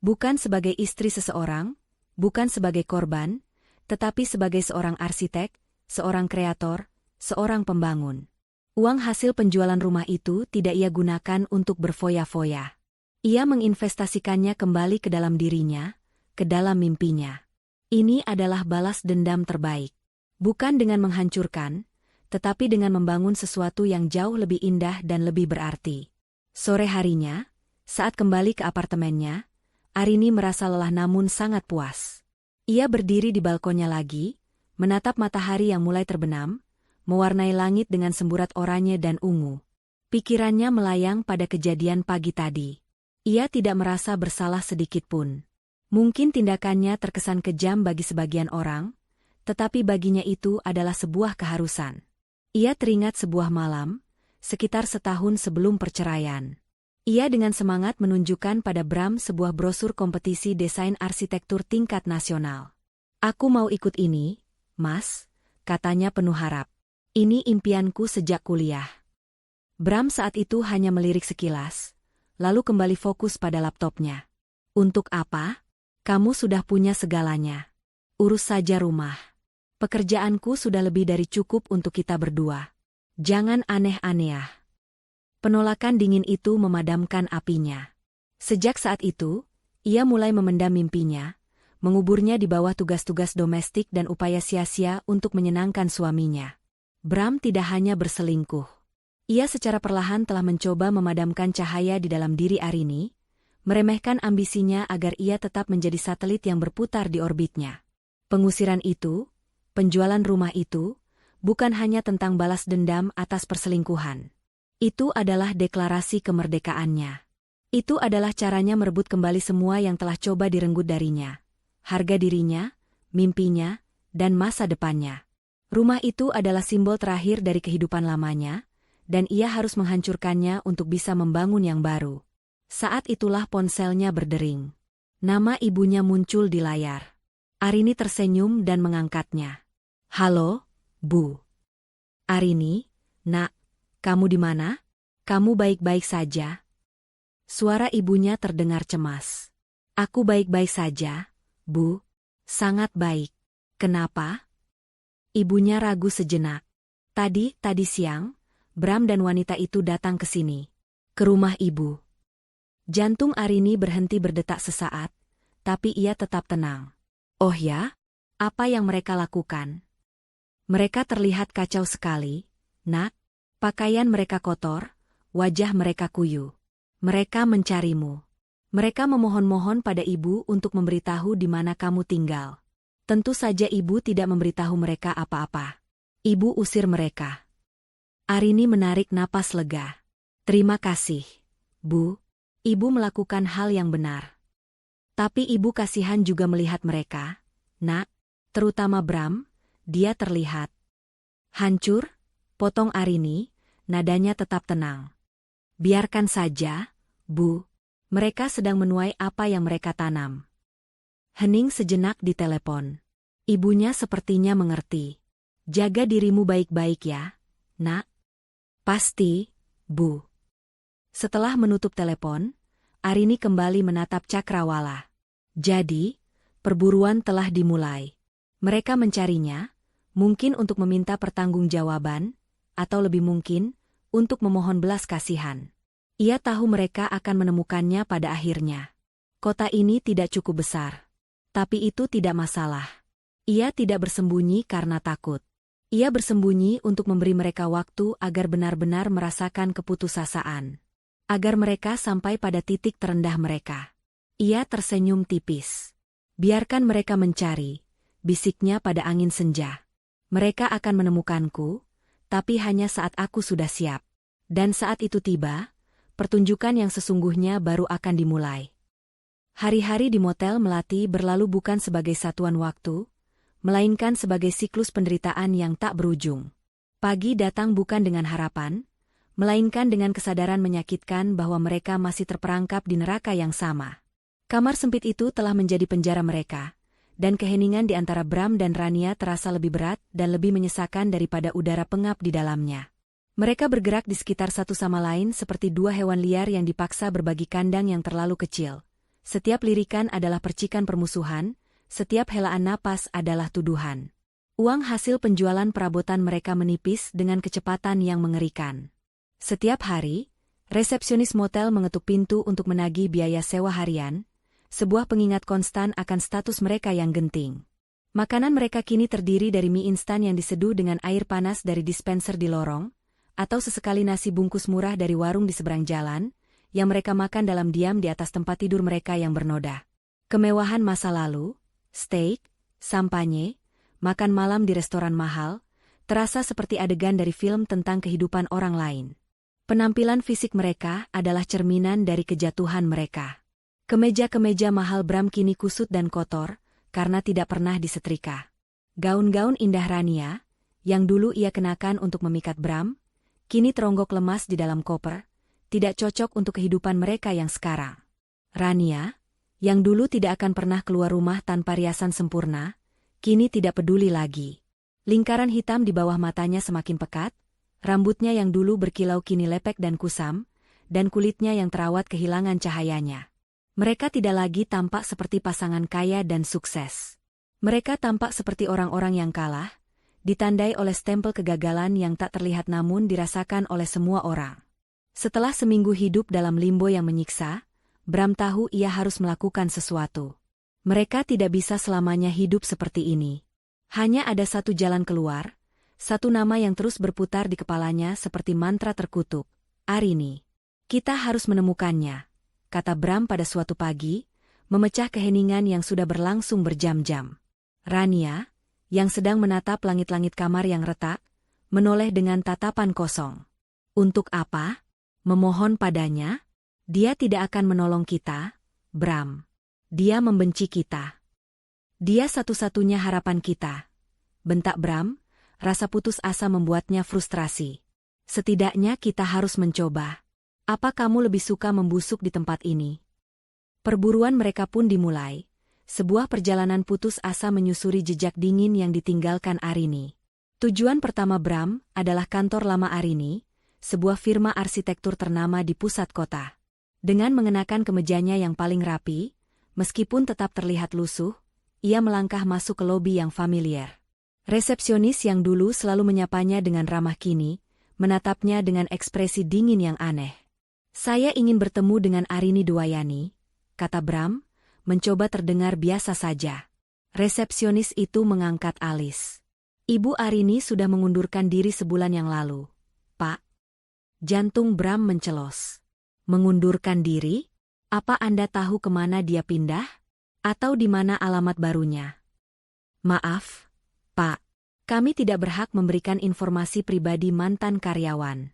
Bukan sebagai istri seseorang, bukan sebagai korban, tetapi sebagai seorang arsitek, seorang kreator, seorang pembangun. Uang hasil penjualan rumah itu tidak ia gunakan untuk berfoya-foya. Ia menginvestasikannya kembali ke dalam dirinya, ke dalam mimpinya. Ini adalah balas dendam terbaik. Bukan dengan menghancurkan, tetapi dengan membangun sesuatu yang jauh lebih indah dan lebih berarti. Sore harinya, saat kembali ke apartemennya, Arini merasa lelah namun sangat puas. Ia berdiri di balkonnya lagi, menatap matahari yang mulai terbenam, mewarnai langit dengan semburat oranye dan ungu. Pikirannya melayang pada kejadian pagi tadi. Ia tidak merasa bersalah sedikit pun. Mungkin tindakannya terkesan kejam bagi sebagian orang, tetapi baginya itu adalah sebuah keharusan. Ia teringat sebuah malam, sekitar setahun sebelum perceraian. Ia dengan semangat menunjukkan pada Bram sebuah brosur kompetisi desain arsitektur tingkat nasional. "Aku mau ikut ini, Mas," katanya penuh harap. "Ini impianku sejak kuliah." Bram saat itu hanya melirik sekilas, lalu kembali fokus pada laptopnya. Untuk apa? Kamu sudah punya segalanya. Urus saja rumah. Pekerjaanku sudah lebih dari cukup untuk kita berdua. Jangan aneh-aneh. Penolakan dingin itu memadamkan apinya. Sejak saat itu, ia mulai memendam mimpinya, menguburnya di bawah tugas-tugas domestik dan upaya sia-sia untuk menyenangkan suaminya. Bram tidak hanya berselingkuh. Ia secara perlahan telah mencoba memadamkan cahaya di dalam diri Arini, meremehkan ambisinya agar ia tetap menjadi satelit yang berputar di orbitnya. Pengusiran itu, penjualan rumah itu, bukan hanya tentang balas dendam atas perselingkuhan. Itu adalah deklarasi kemerdekaannya. Itu adalah caranya merebut kembali semua yang telah coba direnggut darinya. Harga dirinya, mimpinya, dan masa depannya. Rumah itu adalah simbol terakhir dari kehidupan lamanya, dan ia harus menghancurkannya untuk bisa membangun yang baru. Saat itulah ponselnya berdering. Nama ibunya muncul di layar. Arini tersenyum dan mengangkatnya. Halo, Bu. Arini, nak, kamu di mana? Kamu baik-baik saja? Suara ibunya terdengar cemas. Aku baik-baik saja, Bu. Sangat baik. Kenapa? Ibunya ragu sejenak. Tadi siang, Bram dan wanita itu datang ke sini. Ke rumah ibu. Jantung Arini berhenti berdetak sesaat, tapi ia tetap tenang. Oh ya? Apa yang mereka lakukan? Mereka terlihat kacau sekali, nak. Pakaian mereka kotor, wajah mereka kuyu. Mereka mencarimu. Mereka memohon-mohon pada ibu untuk memberitahu di mana kamu tinggal. Tentu saja ibu tidak memberitahu mereka apa-apa. Ibu usir mereka. Arini menarik napas lega. Terima kasih, Bu. Ibu melakukan hal yang benar. Tapi ibu kasihan juga melihat mereka, nak. Terutama Bram, dia terlihat hancur. Potong Arini, nadanya tetap tenang. Biarkan saja, Bu. Mereka sedang menuai apa yang mereka tanam. Hening sejenak di telepon. Ibunya sepertinya mengerti. Jaga dirimu baik-baik ya, nak. Pasti, Bu. Setelah menutup telepon, Arini kembali menatap Cakrawala. Jadi, perburuan telah dimulai. Mereka mencarinya, mungkin untuk meminta pertanggungjawaban, atau lebih mungkin, untuk memohon belas kasihan. Ia tahu mereka akan menemukannya pada akhirnya. Kota ini tidak cukup besar. Tapi itu tidak masalah. Ia tidak bersembunyi karena takut. Ia bersembunyi untuk memberi mereka waktu agar benar-benar merasakan keputusasaan. Agar mereka sampai pada titik terendah mereka. Ia tersenyum tipis. Biarkan mereka mencari, bisiknya pada angin senja. Mereka akan menemukanku, tapi hanya saat aku sudah siap. Dan saat itu tiba, pertunjukan yang sesungguhnya baru akan dimulai. Hari-hari di Motel Melati berlalu bukan sebagai satuan waktu, melainkan sebagai siklus penderitaan yang tak berujung. Pagi datang bukan dengan harapan, melainkan dengan kesadaran menyakitkan bahwa mereka masih terperangkap di neraka yang sama. Kamar sempit itu telah menjadi penjara mereka, dan keheningan di antara Bram dan Rania terasa lebih berat dan lebih menyesakan daripada udara pengap di dalamnya. Mereka bergerak di sekitar satu sama lain seperti dua hewan liar yang dipaksa berbagi kandang yang terlalu kecil. Setiap lirikan adalah percikan permusuhan, setiap helaan napas adalah tuduhan. Uang hasil penjualan perabotan mereka menipis dengan kecepatan yang mengerikan. Setiap hari, resepsionis motel mengetuk pintu untuk menagih biaya sewa harian, sebuah pengingat konstan akan status mereka yang genting. Makanan mereka kini terdiri dari mie instan yang diseduh dengan air panas dari dispenser di lorong, atau sesekali nasi bungkus murah dari warung di seberang jalan, yang mereka makan dalam diam di atas tempat tidur mereka yang bernoda. Kemewahan masa lalu, steak, sampanye, makan malam di restoran mahal, terasa seperti adegan dari film tentang kehidupan orang lain. Penampilan fisik mereka adalah cerminan dari kejatuhan mereka. Kemeja-kemeja mahal Bram kini kusut dan kotor, karena tidak pernah disetrika. Gaun-gaun indah Rania, yang dulu ia kenakan untuk memikat Bram, kini teronggok lemas di dalam koper, tidak cocok untuk kehidupan mereka yang sekarang. Rania, yang dulu tidak akan pernah keluar rumah tanpa riasan sempurna, kini tidak peduli lagi. Lingkaran hitam di bawah matanya semakin pekat, Rambutnya yang dulu berkilau kini lepek dan kusam, dan kulitnya yang terawat kehilangan cahayanya. Mereka tidak lagi tampak seperti pasangan kaya dan sukses. Mereka tampak seperti orang-orang yang kalah, ditandai oleh stempel kegagalan yang tak terlihat namun dirasakan oleh semua orang. Setelah seminggu hidup dalam limbo yang menyiksa, Bram tahu ia harus melakukan sesuatu. Mereka tidak bisa selamanya hidup seperti ini. Hanya ada satu jalan keluar, satu nama yang terus berputar di kepalanya seperti mantra terkutuk, Arini. Kita harus menemukannya, kata Bram pada suatu pagi, memecah keheningan yang sudah berlangsung berjam-jam. Rania, yang sedang menatap langit-langit kamar yang retak, menoleh dengan tatapan kosong. Untuk apa? Memohon padanya? Dia tidak akan menolong kita, Bram. Dia membenci kita. Dia satu-satunya harapan kita. Bentak Bram, rasa putus asa membuatnya frustrasi. Setidaknya kita harus mencoba. Apa kamu lebih suka membusuk di tempat ini? Perburuan mereka pun dimulai. Sebuah perjalanan putus asa menyusuri jejak dingin yang ditinggalkan Arini. Tujuan pertama Bram adalah kantor lama Arini, sebuah firma arsitektur ternama di pusat kota. Dengan mengenakan kemejanya yang paling rapi, meskipun tetap terlihat lusuh, ia melangkah masuk ke lobi yang familiar. Resepsionis yang dulu selalu menyapanya dengan ramah kini, menatapnya dengan ekspresi dingin yang aneh. Saya ingin bertemu dengan Arini Dwayani, kata Bram, mencoba terdengar biasa saja. Resepsionis itu mengangkat alis. Ibu Arini sudah mengundurkan diri sebulan yang lalu, Pak. Jantung Bram mencelos. Mengundurkan diri? Apa Anda tahu kemana dia pindah? Atau di mana alamat barunya? Maaf, Pak. Kami tidak berhak memberikan informasi pribadi mantan karyawan.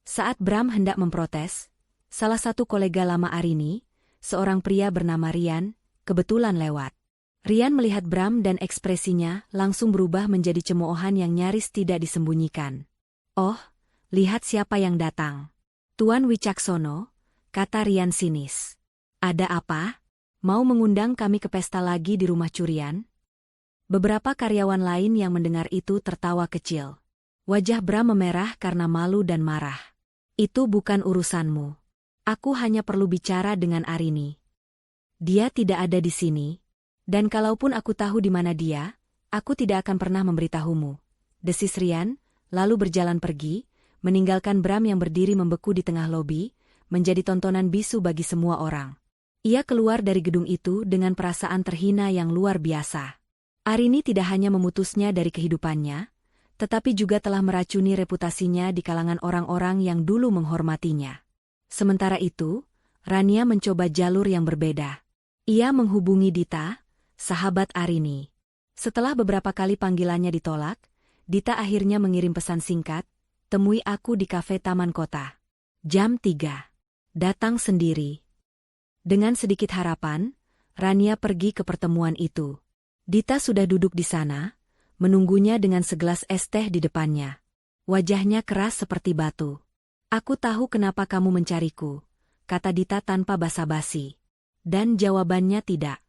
Saat Bram hendak memprotes, salah satu kolega lama Arini, seorang pria bernama Rian, kebetulan lewat. Rian melihat Bram dan ekspresinya langsung berubah menjadi cemoohan yang nyaris tidak disembunyikan. Oh, lihat siapa yang datang. Tuan Wicaksono, kata Rian sinis. Ada apa? Mau mengundang kami ke pesta lagi di rumah curian? Beberapa karyawan lain yang mendengar itu tertawa kecil. Wajah Bram memerah karena malu dan marah. Itu bukan urusanmu. Aku hanya perlu bicara dengan Arini. Dia tidak ada di sini. Dan kalaupun aku tahu di mana dia, aku tidak akan pernah memberitahumu. Desis Rian, lalu berjalan pergi, meninggalkan Bram yang berdiri membeku di tengah lobi, menjadi tontonan bisu bagi semua orang. Ia keluar dari gedung itu dengan perasaan terhina yang luar biasa. Arini tidak hanya memutusnya dari kehidupannya, tetapi juga telah meracuni reputasinya di kalangan orang-orang yang dulu menghormatinya. Sementara itu, Rania mencoba jalur yang berbeda. Ia menghubungi Dita, sahabat Arini. Setelah beberapa kali panggilannya ditolak, Dita akhirnya mengirim pesan singkat, temui aku di kafe Taman Kota. Jam 3. Datang sendiri. Dengan sedikit harapan, Rania pergi ke pertemuan itu. Dita sudah duduk di sana, menunggunya dengan segelas es teh di depannya. Wajahnya keras seperti batu. Aku tahu kenapa kamu mencariku, kata Dita tanpa basa-basi. Dan jawabannya tidak.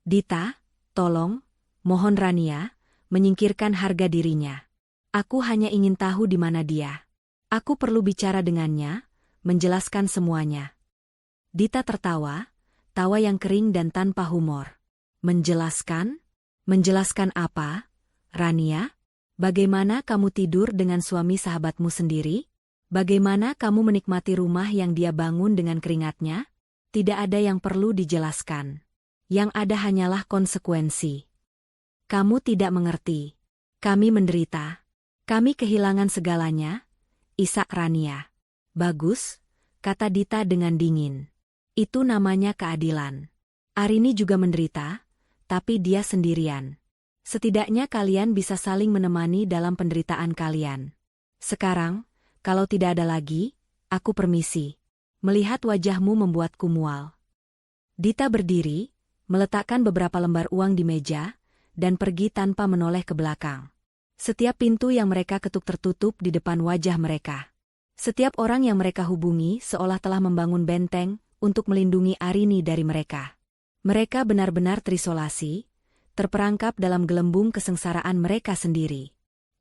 Dita, tolong, mohon Rania, menyingkirkan harga dirinya. Aku hanya ingin tahu di mana dia. Aku perlu bicara dengannya, menjelaskan semuanya. Dita tertawa, tawa yang kering dan tanpa humor. Menjelaskan? Menjelaskan apa? Rania? Bagaimana kamu tidur dengan suami sahabatmu sendiri? Bagaimana kamu menikmati rumah yang dia bangun dengan keringatnya? Tidak ada yang perlu dijelaskan. Yang ada hanyalah konsekuensi. Kamu tidak mengerti. Kami menderita. Kami kehilangan segalanya. Isak Rania. Bagus, kata Dita dengan dingin. Itu namanya keadilan. Arini juga menderita, tapi dia sendirian. Setidaknya kalian bisa saling menemani dalam penderitaan kalian. Sekarang, kalau tidak ada lagi, aku permisi. Melihat wajahmu membuatku mual. Dita berdiri, meletakkan beberapa lembar uang di meja, dan pergi tanpa menoleh ke belakang. Setiap pintu yang mereka ketuk tertutup di depan wajah mereka. Setiap orang yang mereka hubungi seolah telah membangun benteng untuk melindungi Arini dari mereka. Mereka benar-benar terisolasi, terperangkap dalam gelembung kesengsaraan mereka sendiri.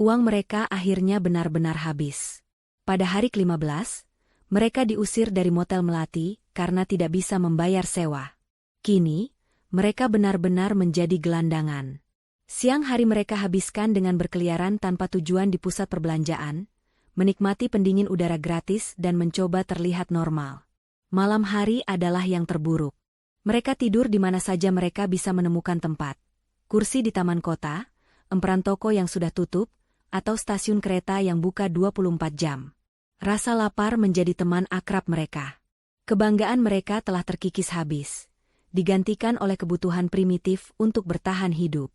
Uang mereka akhirnya benar-benar habis. Pada hari ke-15, mereka diusir dari Motel Melati karena tidak bisa membayar sewa. Kini, mereka benar-benar menjadi gelandangan. Siang hari mereka habiskan dengan berkeliaran tanpa tujuan di pusat perbelanjaan, menikmati pendingin udara gratis dan mencoba terlihat normal. Malam hari adalah yang terburuk. Mereka tidur di mana saja mereka bisa menemukan tempat. Kursi di taman kota, emperan toko yang sudah tutup, atau stasiun kereta yang buka 24 jam. Rasa lapar menjadi teman akrab mereka. Kebanggaan mereka telah terkikis habis, digantikan oleh kebutuhan primitif untuk bertahan hidup.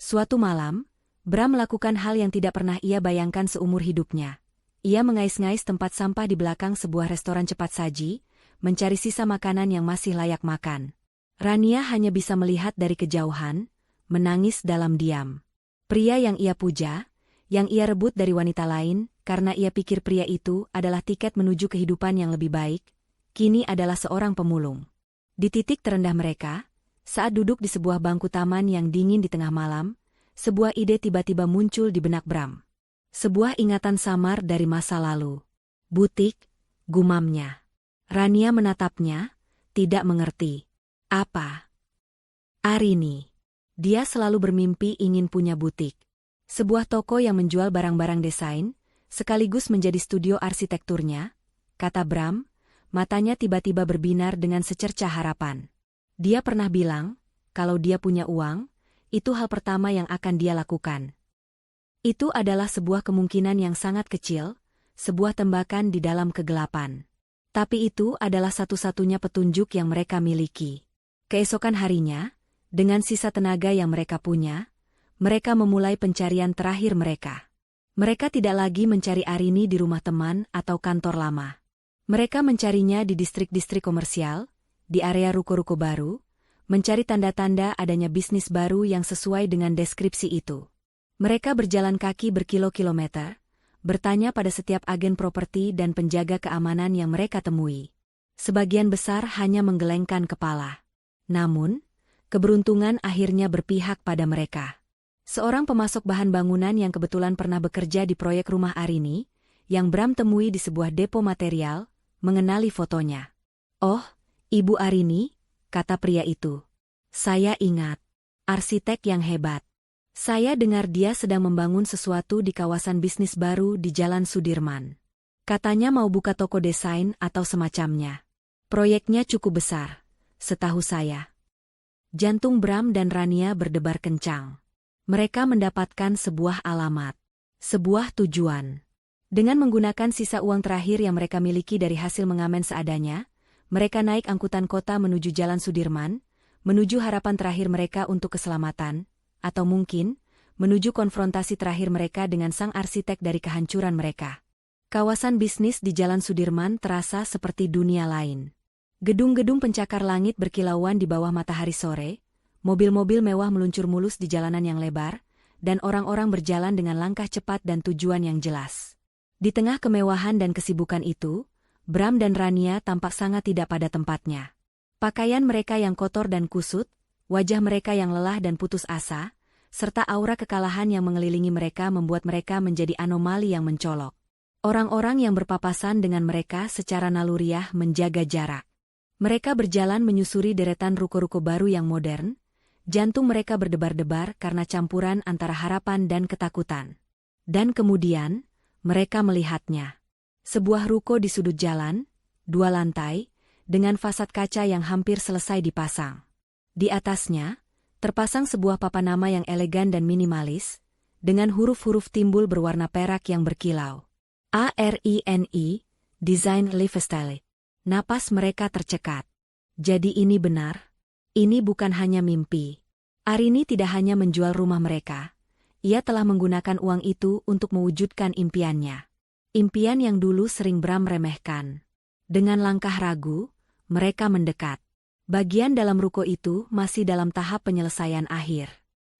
Suatu malam, Bram melakukan hal yang tidak pernah ia bayangkan seumur hidupnya. Ia mengais-ngais tempat sampah di belakang sebuah restoran cepat saji, mencari sisa makanan yang masih layak makan. Rania hanya bisa melihat dari kejauhan, menangis dalam diam. Pria yang ia puja, yang ia rebut dari wanita lain, karena ia pikir pria itu adalah tiket menuju kehidupan yang lebih baik, kini adalah seorang pemulung. Di titik terendah mereka, saat duduk di sebuah bangku taman yang dingin di tengah malam, sebuah ide tiba-tiba muncul di benak Bram. Sebuah ingatan samar dari masa lalu. Butik, gumamnya. Rania menatapnya, tidak mengerti. Apa? Arini. Dia selalu bermimpi ingin punya butik. Sebuah toko yang menjual barang-barang desain, sekaligus menjadi studio arsitekturnya, kata Bram, matanya tiba-tiba berbinar dengan secercah harapan. Dia pernah bilang, kalau dia punya uang, itu hal pertama yang akan dia lakukan. Itu adalah sebuah kemungkinan yang sangat kecil, sebuah tembakan di dalam kegelapan. Tapi itu adalah satu-satunya petunjuk yang mereka miliki. Keesokan harinya, dengan sisa tenaga yang mereka punya, mereka memulai pencarian terakhir mereka. Mereka tidak lagi mencari Arini di rumah teman atau kantor lama. Mereka mencarinya di distrik-distrik komersial, di area ruko-ruko baru, mencari tanda-tanda adanya bisnis baru yang sesuai dengan deskripsi itu. Mereka berjalan kaki berkilo-kilometer, bertanya pada setiap agen properti dan penjaga keamanan yang mereka temui. Sebagian besar hanya menggelengkan kepala. Namun, keberuntungan akhirnya berpihak pada mereka. Seorang pemasok bahan bangunan yang kebetulan pernah bekerja di proyek rumah Arini, yang Bram temui di sebuah depo material, mengenali fotonya. "Oh, Ibu Arini," kata pria itu. "Saya ingat. Arsitek yang hebat. Saya dengar dia sedang membangun sesuatu di kawasan bisnis baru di Jalan Sudirman. Katanya mau buka toko desain atau semacamnya. Proyeknya cukup besar, setahu saya." Jantung Bram dan Rania berdebar kencang. Mereka mendapatkan sebuah alamat, sebuah tujuan. Dengan menggunakan sisa uang terakhir yang mereka miliki dari hasil mengamen seadanya, mereka naik angkutan kota menuju Jalan Sudirman, menuju harapan terakhir mereka untuk keselamatan, atau mungkin, menuju konfrontasi terakhir mereka dengan sang arsitek dari kehancuran mereka. Kawasan bisnis di Jalan Sudirman terasa seperti dunia lain. Gedung-gedung pencakar langit berkilauan di bawah matahari sore, mobil-mobil mewah meluncur mulus di jalanan yang lebar, dan orang-orang berjalan dengan langkah cepat dan tujuan yang jelas. Di tengah kemewahan dan kesibukan itu, Bram dan Rania tampak sangat tidak pada tempatnya. Pakaian mereka yang kotor dan kusut, wajah mereka yang lelah dan putus asa, serta aura kekalahan yang mengelilingi mereka membuat mereka menjadi anomali yang mencolok. Orang-orang yang berpapasan dengan mereka secara naluriah menjaga jarak. Mereka berjalan menyusuri deretan ruko-ruko baru yang modern, jantung mereka berdebar-debar karena campuran antara harapan dan ketakutan. Dan kemudian, mereka melihatnya. Sebuah ruko di sudut jalan, 2 lantai, dengan fasad kaca yang hampir selesai dipasang. Di atasnya, terpasang sebuah papan nama yang elegan dan minimalis, dengan huruf-huruf timbul berwarna perak yang berkilau. ARINI, Design Lifestyle. Napas mereka tercekat. Jadi ini benar? Ini bukan hanya mimpi. Arini tidak hanya menjual rumah mereka. Ia telah menggunakan uang itu untuk mewujudkan impiannya. Impian yang dulu sering Bram remehkan. Dengan langkah ragu, mereka mendekat. Bagian dalam ruko itu masih dalam tahap penyelesaian akhir.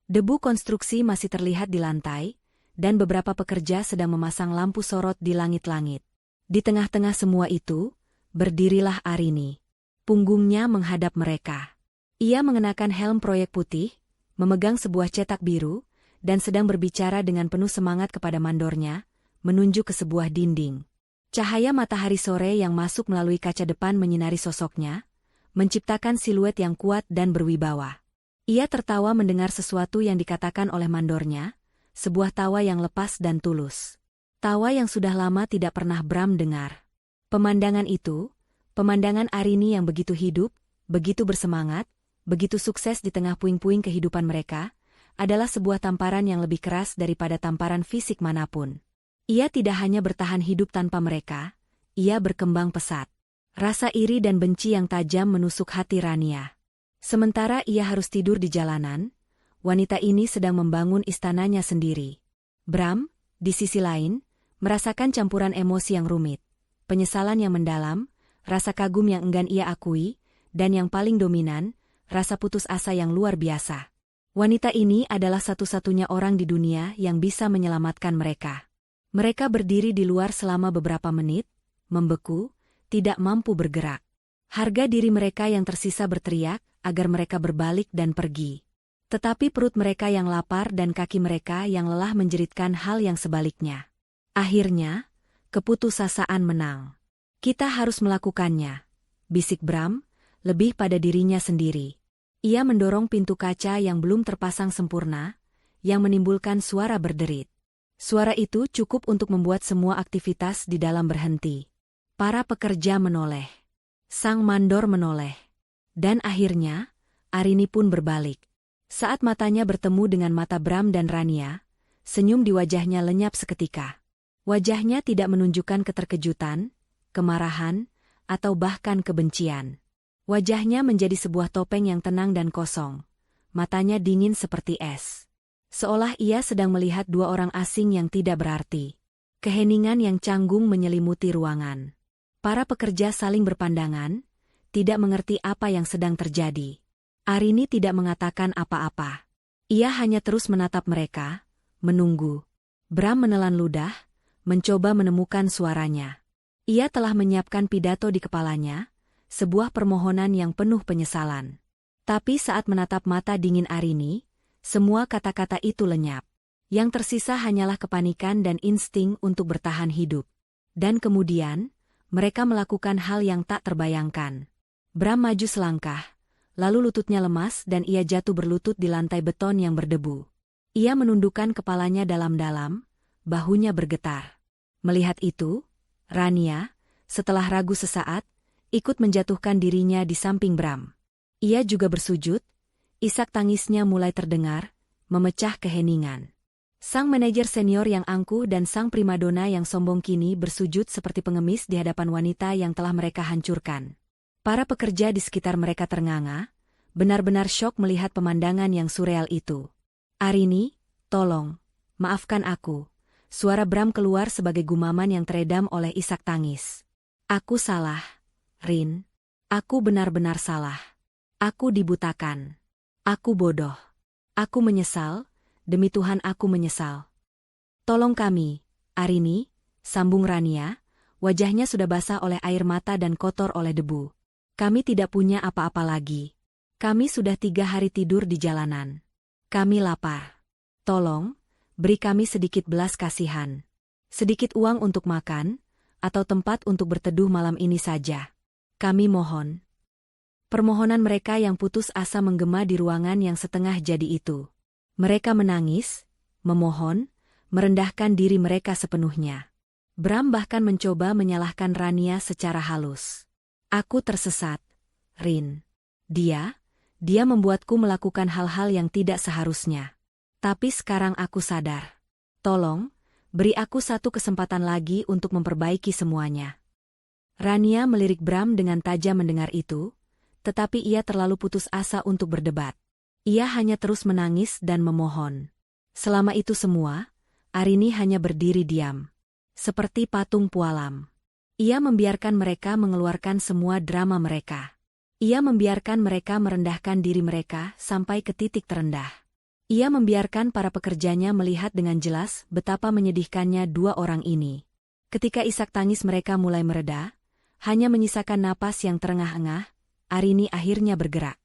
Debu konstruksi masih terlihat di lantai, dan beberapa pekerja sedang memasang lampu sorot di langit-langit. Di tengah-tengah semua itu, berdirilah Arini. Punggungnya menghadap mereka. Ia mengenakan helm proyek putih, memegang sebuah cetak biru, dan sedang berbicara dengan penuh semangat kepada mandornya, menunjuk ke sebuah dinding. Cahaya matahari sore yang masuk melalui kaca depan menyinari sosoknya, menciptakan siluet yang kuat dan berwibawa. Ia tertawa mendengar sesuatu yang dikatakan oleh mandornya, sebuah tawa yang lepas dan tulus. Tawa yang sudah lama tidak pernah Bram dengar. Pemandangan itu, pemandangan Arini yang begitu hidup, begitu bersemangat, begitu sukses di tengah puing-puing kehidupan mereka, adalah sebuah tamparan yang lebih keras daripada tamparan fisik manapun. Ia tidak hanya bertahan hidup tanpa mereka, ia berkembang pesat. Rasa iri dan benci yang tajam menusuk hati Rania. Sementara ia harus tidur di jalanan, wanita ini sedang membangun istananya sendiri. Bram, di sisi lain, merasakan campuran emosi yang rumit, penyesalan yang mendalam, rasa kagum yang enggan ia akui, dan yang paling dominan, rasa putus asa yang luar biasa. Wanita ini adalah satu-satunya orang di dunia yang bisa menyelamatkan mereka. Mereka berdiri di luar selama beberapa menit, membeku, tidak mampu bergerak. Harga diri mereka yang tersisa berteriak agar mereka berbalik dan pergi. Tetapi perut mereka yang lapar dan kaki mereka yang lelah menjeritkan hal yang sebaliknya. Akhirnya, keputusasaan menang. Kita harus melakukannya, bisik Bram, lebih pada dirinya sendiri. Ia mendorong pintu kaca yang belum terpasang sempurna, yang menimbulkan suara berderit. Suara itu cukup untuk membuat semua aktivitas di dalam berhenti. Para pekerja menoleh. Sang mandor menoleh. Dan akhirnya, Arini pun berbalik. Saat matanya bertemu dengan mata Bram dan Rania, senyum di wajahnya lenyap seketika. Wajahnya tidak menunjukkan keterkejutan, kemarahan, atau bahkan kebencian. Wajahnya menjadi sebuah topeng yang tenang dan kosong. Matanya dingin seperti es. Seolah ia sedang melihat dua orang asing yang tidak berarti. Keheningan yang canggung menyelimuti ruangan. Para pekerja saling berpandangan, tidak mengerti apa yang sedang terjadi. Arini tidak mengatakan apa-apa. Ia hanya terus menatap mereka, menunggu. Bram menelan ludah, mencoba menemukan suaranya. Ia telah menyiapkan pidato di kepalanya, sebuah permohonan yang penuh penyesalan. Tapi saat menatap mata dingin Arini, semua kata-kata itu lenyap. Yang tersisa hanyalah kepanikan dan insting untuk bertahan hidup. Dan kemudian, mereka melakukan hal yang tak terbayangkan. Bram maju selangkah, lalu lututnya lemas dan ia jatuh berlutut di lantai beton yang berdebu. Ia menundukkan kepalanya dalam-dalam, bahunya bergetar. Melihat itu, Rania, setelah ragu sesaat, ikut menjatuhkan dirinya di samping Bram. Ia juga bersujud. Isak tangisnya mulai terdengar, memecah keheningan. Sang manajer senior yang angkuh dan sang primadona yang sombong kini bersujud seperti pengemis di hadapan wanita yang telah mereka hancurkan. Para pekerja di sekitar mereka ternganga, benar-benar syok melihat pemandangan yang surreal itu. Arini, tolong, maafkan aku. Suara Bram keluar sebagai gumaman yang teredam oleh isak tangis. Aku salah, Rin. Aku benar-benar salah. Aku dibutakan. Aku bodoh. Aku menyesal, demi Tuhan aku menyesal. Tolong kami, Arini, sambung Rania, wajahnya sudah basah oleh air mata dan kotor oleh debu. Kami tidak punya apa-apa lagi. Kami sudah 3 hari tidur di jalanan. Kami lapar. Tolong, beri kami sedikit belas kasihan. Sedikit uang untuk makan, atau tempat untuk berteduh malam ini saja. Kami mohon. Permohonan mereka yang putus asa menggema di ruangan yang setengah jadi itu. Mereka menangis, memohon, merendahkan diri mereka sepenuhnya. Bram bahkan mencoba menyalahkan Rania secara halus. Aku tersesat, Rin. Dia membuatku melakukan hal-hal yang tidak seharusnya. Tapi sekarang aku sadar. Tolong, beri aku satu kesempatan lagi untuk memperbaiki semuanya. Rania melirik Bram dengan tajam mendengar itu, tetapi ia terlalu putus asa untuk berdebat. Ia hanya terus menangis dan memohon. Selama itu semua, Arini hanya berdiri diam. Seperti patung pualam. Ia membiarkan mereka mengeluarkan semua drama mereka. Ia membiarkan mereka merendahkan diri mereka sampai ke titik terendah. Ia membiarkan para pekerjanya melihat dengan jelas betapa menyedihkannya dua orang ini. Ketika isak tangis mereka mulai mereda, hanya menyisakan napas yang terengah-engah, Arini akhirnya bergerak.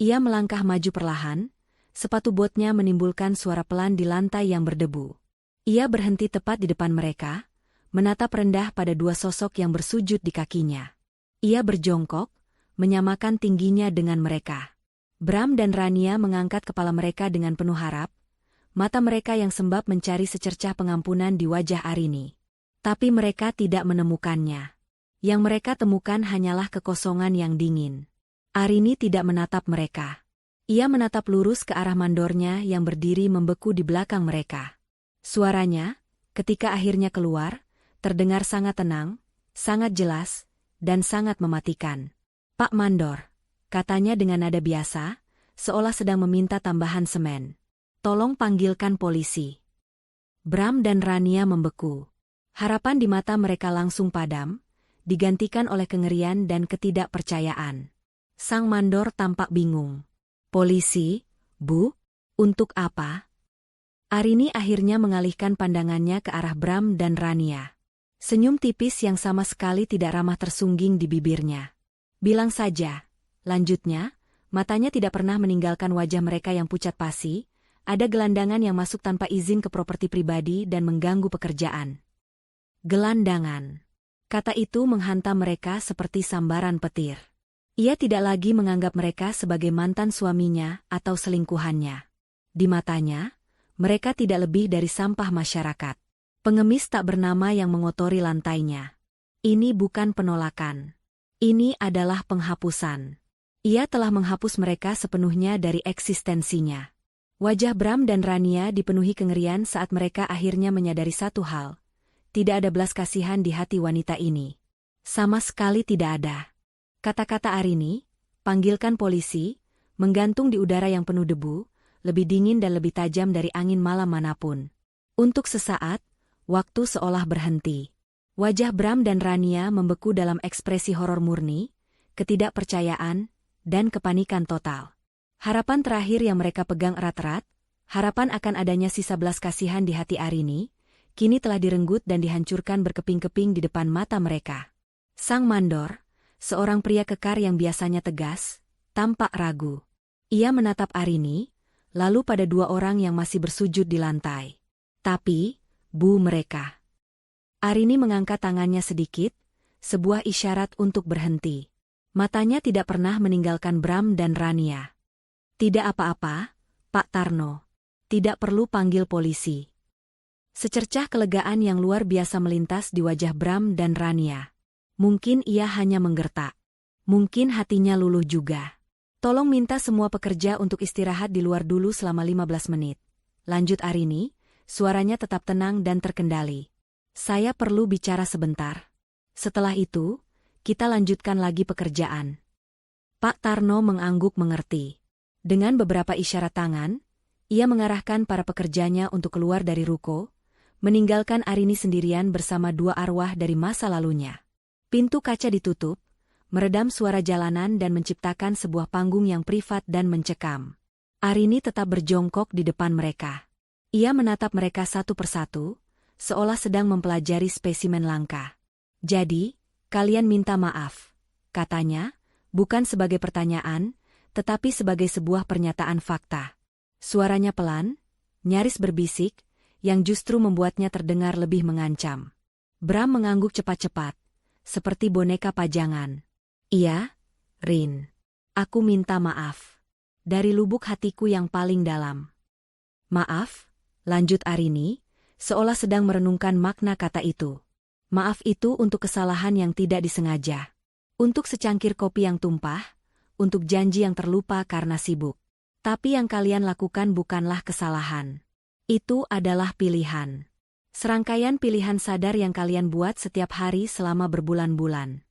Ia melangkah maju perlahan, sepatu botnya menimbulkan suara pelan di lantai yang berdebu. Ia berhenti tepat di depan mereka, menatap rendah pada dua sosok yang bersujud di kakinya. Ia berjongkok, menyamakan tingginya dengan mereka. Bram dan Rania mengangkat kepala mereka dengan penuh harap, mata mereka yang sembab mencari secercah pengampunan di wajah Arini. Tapi mereka tidak menemukannya. Yang mereka temukan hanyalah kekosongan yang dingin. Arini tidak menatap mereka. Ia menatap lurus ke arah mandornya yang berdiri membeku di belakang mereka. Suaranya, ketika akhirnya keluar, terdengar sangat tenang, sangat jelas, dan sangat mematikan. "Pak Mandor," katanya dengan nada biasa, seolah sedang meminta tambahan semen. "Tolong panggilkan polisi." Bram dan Rania membeku. Harapan di mata mereka langsung padam, digantikan oleh kengerian dan ketidakpercayaan. Sang mandor tampak bingung. "Polisi, Bu? Untuk apa?" Arini akhirnya mengalihkan pandangannya ke arah Bram dan Rania. Senyum tipis yang sama sekali tidak ramah tersungging di bibirnya. "Bilang saja," lanjutnya, matanya tidak pernah meninggalkan wajah mereka yang pucat pasi, ada gelandangan yang masuk tanpa izin ke properti pribadi dan mengganggu pekerjaan. Gelandangan. Kata itu menghantam mereka seperti sambaran petir. Ia tidak lagi menganggap mereka sebagai mantan suaminya atau selingkuhannya. Di matanya, mereka tidak lebih dari sampah masyarakat. Pengemis tak bernama yang mengotori lantainya. Ini bukan penolakan. Ini adalah penghapusan. Ia telah menghapus mereka sepenuhnya dari eksistensinya. Wajah Bram dan Rania dipenuhi kengerian saat mereka akhirnya menyadari satu hal. Tidak ada belas kasihan di hati wanita ini. Sama sekali tidak ada. Kata-kata Arini, "Panggilkan polisi," menggantung di udara yang penuh debu, lebih dingin dan lebih tajam dari angin malam manapun. Untuk sesaat, waktu seolah berhenti. Wajah Bram dan Rania membeku dalam ekspresi horor murni, ketidakpercayaan, dan kepanikan total. Harapan terakhir yang mereka pegang erat-erat, harapan akan adanya sisa belas kasihan di hati Arini, kini telah direnggut dan dihancurkan berkeping-keping di depan mata mereka. Sang mandor, seorang pria kekar yang biasanya tegas, tampak ragu. Ia menatap Arini, lalu pada dua orang yang masih bersujud di lantai. "Tapi, Bu, mereka." Arini mengangkat tangannya sedikit, sebuah isyarat untuk berhenti. Matanya tidak pernah meninggalkan Bram dan Rania. "Tidak apa-apa, Pak Tarno. Tidak perlu panggil polisi." Secercah kelegaan yang luar biasa melintas di wajah Bram dan Rania. Mungkin ia hanya menggertak. Mungkin hatinya luluh juga. "Tolong minta semua pekerja untuk istirahat di luar dulu selama 15 menit. Lanjut Arini, suaranya tetap tenang dan terkendali. "Saya perlu bicara sebentar. Setelah itu, kita lanjutkan lagi pekerjaan." Pak Tarno mengangguk mengerti. Dengan beberapa isyarat tangan, ia mengarahkan para pekerjanya untuk keluar dari ruko, meninggalkan Arini sendirian bersama dua arwah dari masa lalunya. Pintu kaca ditutup, meredam suara jalanan dan menciptakan sebuah panggung yang privat dan mencekam. Arini tetap berjongkok di depan mereka. Ia menatap mereka satu persatu, seolah sedang mempelajari spesimen langka. "Jadi, kalian minta maaf," katanya, bukan sebagai pertanyaan, tetapi sebagai sebuah pernyataan fakta. Suaranya pelan, nyaris berbisik, yang justru membuatnya terdengar lebih mengancam. Bram mengangguk cepat-cepat, seperti boneka pajangan. "Iya, Rin. Aku minta maaf. Dari lubuk hatiku yang paling dalam." "Maaf?" lanjut Arini, seolah sedang merenungkan makna kata itu. Maaf itu untuk kesalahan yang tidak disengaja. Untuk secangkir kopi yang tumpah, untuk janji yang terlupa karena sibuk. Tapi yang kalian lakukan bukanlah kesalahan. Itu adalah pilihan. Serangkaian pilihan sadar yang kalian buat setiap hari selama berbulan-bulan.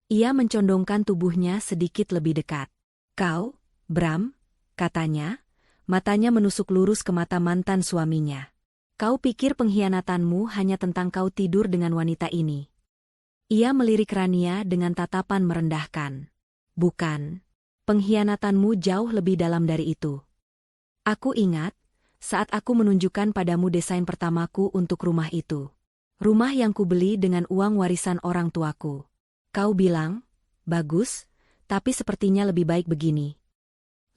Ia mencondongkan tubuhnya sedikit lebih dekat. "Kau, Bram," katanya, matanya menusuk lurus ke mata mantan suaminya. "Kau pikir pengkhianatanmu hanya tentang kau tidur dengan wanita ini?" Ia melirik Rania dengan tatapan merendahkan. "Bukan. Pengkhianatanmu jauh lebih dalam dari itu. Aku ingat, saat aku menunjukkan padamu desain pertamaku untuk rumah itu. Rumah yang kubeli dengan uang warisan orang tuaku. Kau bilang, 'Bagus, tapi sepertinya lebih baik begini.'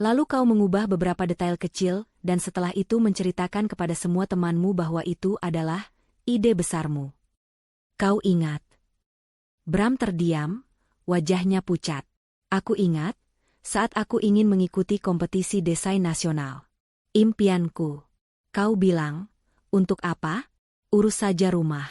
Lalu kau mengubah beberapa detail kecil, dan setelah itu menceritakan kepada semua temanmu bahwa itu adalah ide besarmu. Kau ingat? Bram terdiam, wajahnya pucat. Aku ingat, saat aku ingin mengikuti kompetisi desain nasional. Impianku. Kau bilang, untuk apa? Urus saja rumah.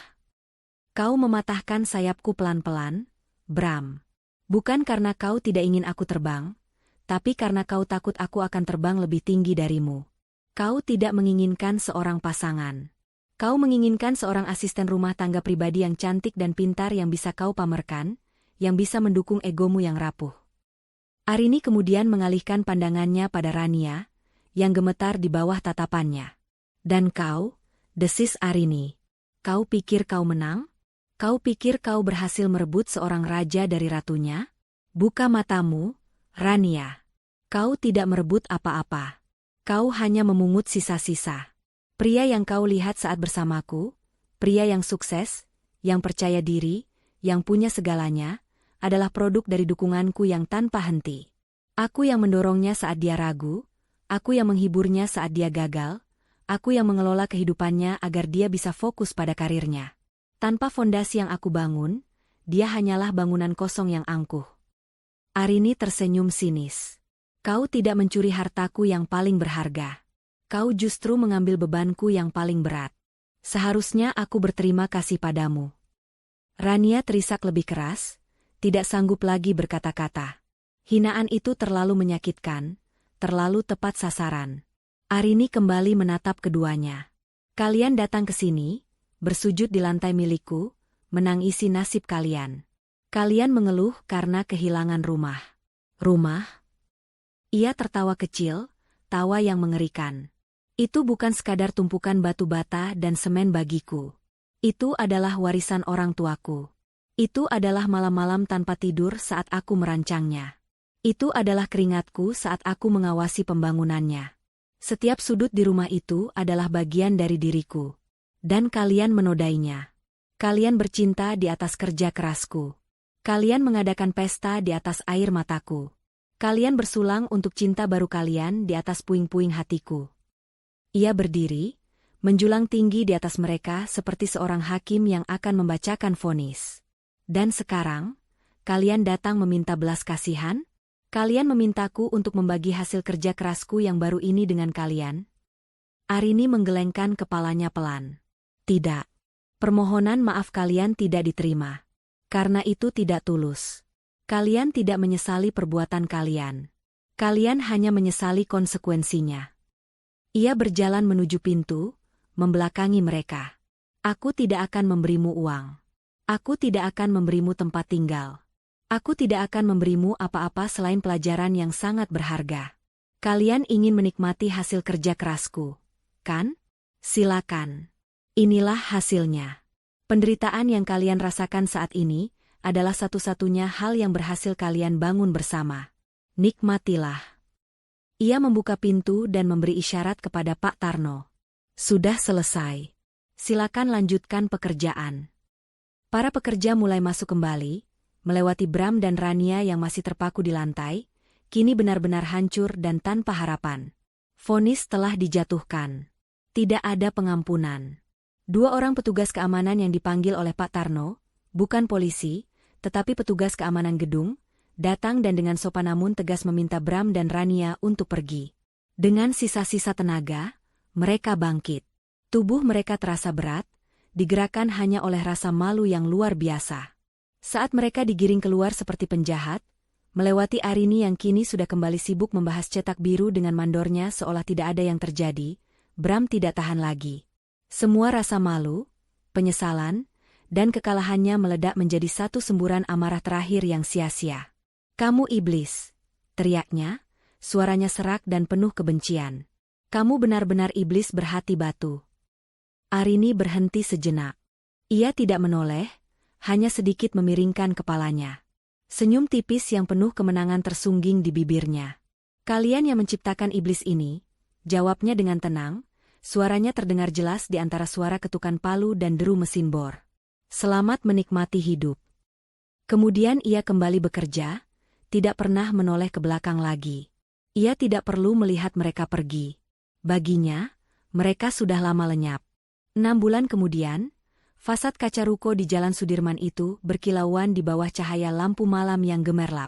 Kau mematahkan sayapku pelan-pelan, Bram. Bukan karena kau tidak ingin aku terbang, tapi karena kau takut aku akan terbang lebih tinggi darimu. Kau tidak menginginkan seorang pasangan. Kau menginginkan seorang asisten rumah tangga pribadi yang cantik dan pintar yang bisa kau pamerkan, yang bisa mendukung egomu yang rapuh. Arini kemudian mengalihkan pandangannya pada Rania, yang gemetar di bawah tatapannya. Dan kau, desis Arini. Kau pikir kau menang? Kau pikir kau berhasil merebut seorang raja dari ratunya? Buka matamu, Rania. Kau tidak merebut apa-apa. Kau hanya memungut sisa-sisa. Pria yang kau lihat saat bersamaku, pria yang sukses, yang percaya diri, yang punya segalanya, adalah produk dari dukunganku yang tanpa henti. Aku yang mendorongnya saat dia ragu, aku yang menghiburnya saat dia gagal, aku yang mengelola kehidupannya agar dia bisa fokus pada karirnya. Tanpa fondasi yang aku bangun, dia hanyalah bangunan kosong yang angkuh. Arini tersenyum sinis. Kau tidak mencuri hartaku yang paling berharga. Kau justru mengambil bebanku yang paling berat. Seharusnya aku berterima kasih padamu. Rania terisak lebih keras, tidak sanggup lagi berkata-kata. Hinaan itu terlalu menyakitkan, terlalu tepat sasaran. Arini kembali menatap keduanya. Kalian datang ke sini, bersujud di lantai milikku, menangisi nasib kalian. Kalian mengeluh karena kehilangan rumah. Rumah? Ia tertawa kecil, tawa yang mengerikan. Itu bukan sekadar tumpukan batu bata dan semen bagiku. Itu adalah warisan orang tuaku. Itu adalah malam-malam tanpa tidur saat aku merancangnya. Itu adalah keringatku saat aku mengawasi pembangunannya. Setiap sudut di rumah itu adalah bagian dari diriku. Dan kalian menodainya. Kalian bercinta di atas kerja kerasku. Kalian mengadakan pesta di atas air mataku. Kalian bersulang untuk cinta baru kalian di atas puing-puing hatiku. Ia berdiri, menjulang tinggi di atas mereka seperti seorang hakim yang akan membacakan vonis. Dan sekarang, kalian datang meminta belas kasihan? Kalian memintaku untuk membagi hasil kerja kerasku yang baru ini dengan kalian? Arini menggelengkan kepalanya pelan. Tidak. Permohonan maaf kalian tidak diterima. Karena itu tidak tulus. Kalian tidak menyesali perbuatan kalian. Kalian hanya menyesali konsekuensinya. Ia berjalan menuju pintu, membelakangi mereka. Aku tidak akan memberimu uang. Aku tidak akan memberimu tempat tinggal. Aku tidak akan memberimu apa-apa selain pelajaran yang sangat berharga. Kalian ingin menikmati hasil kerja kerasku, kan? Silakan. Inilah hasilnya. Penderitaan yang kalian rasakan saat ini adalah satu-satunya hal yang berhasil kalian bangun bersama. Nikmatilah. Ia membuka pintu dan memberi isyarat kepada Pak Tarno. Sudah selesai. Silakan lanjutkan pekerjaan. Para pekerja mulai masuk kembali, melewati Bram dan Rania yang masih terpaku di lantai, kini benar-benar hancur dan tanpa harapan. Vonis telah dijatuhkan. Tidak ada pengampunan. 2 orang petugas keamanan yang dipanggil oleh Pak Tarno, bukan polisi, tetapi petugas keamanan gedung, datang dan dengan sopan namun tegas meminta Bram dan Rania untuk pergi. Dengan sisa-sisa tenaga, mereka bangkit. Tubuh mereka terasa berat, digerakkan hanya oleh rasa malu yang luar biasa. Saat mereka digiring keluar seperti penjahat, melewati Arini yang kini sudah kembali sibuk membahas cetak biru dengan mandornya seolah tidak ada yang terjadi, Bram tidak tahan lagi. Semua rasa malu, penyesalan, dan kekalahannya meledak menjadi satu semburan amarah terakhir yang sia-sia. Kamu iblis, teriaknya, suaranya serak dan penuh kebencian. Kamu benar-benar iblis berhati batu. Arini berhenti sejenak. Ia tidak menoleh, hanya sedikit memiringkan kepalanya. Senyum tipis yang penuh kemenangan tersungging di bibirnya. Kalian yang menciptakan iblis ini, jawabnya dengan tenang, suaranya terdengar jelas di antara suara ketukan palu dan deru mesin bor. Selamat menikmati hidup. Kemudian ia kembali bekerja, tidak pernah menoleh ke belakang lagi. Ia tidak perlu melihat mereka pergi. Baginya, mereka sudah lama lenyap. 6 bulan kemudian, fasad kaca ruko di Jalan Sudirman itu berkilauan di bawah cahaya lampu malam yang gemerlap.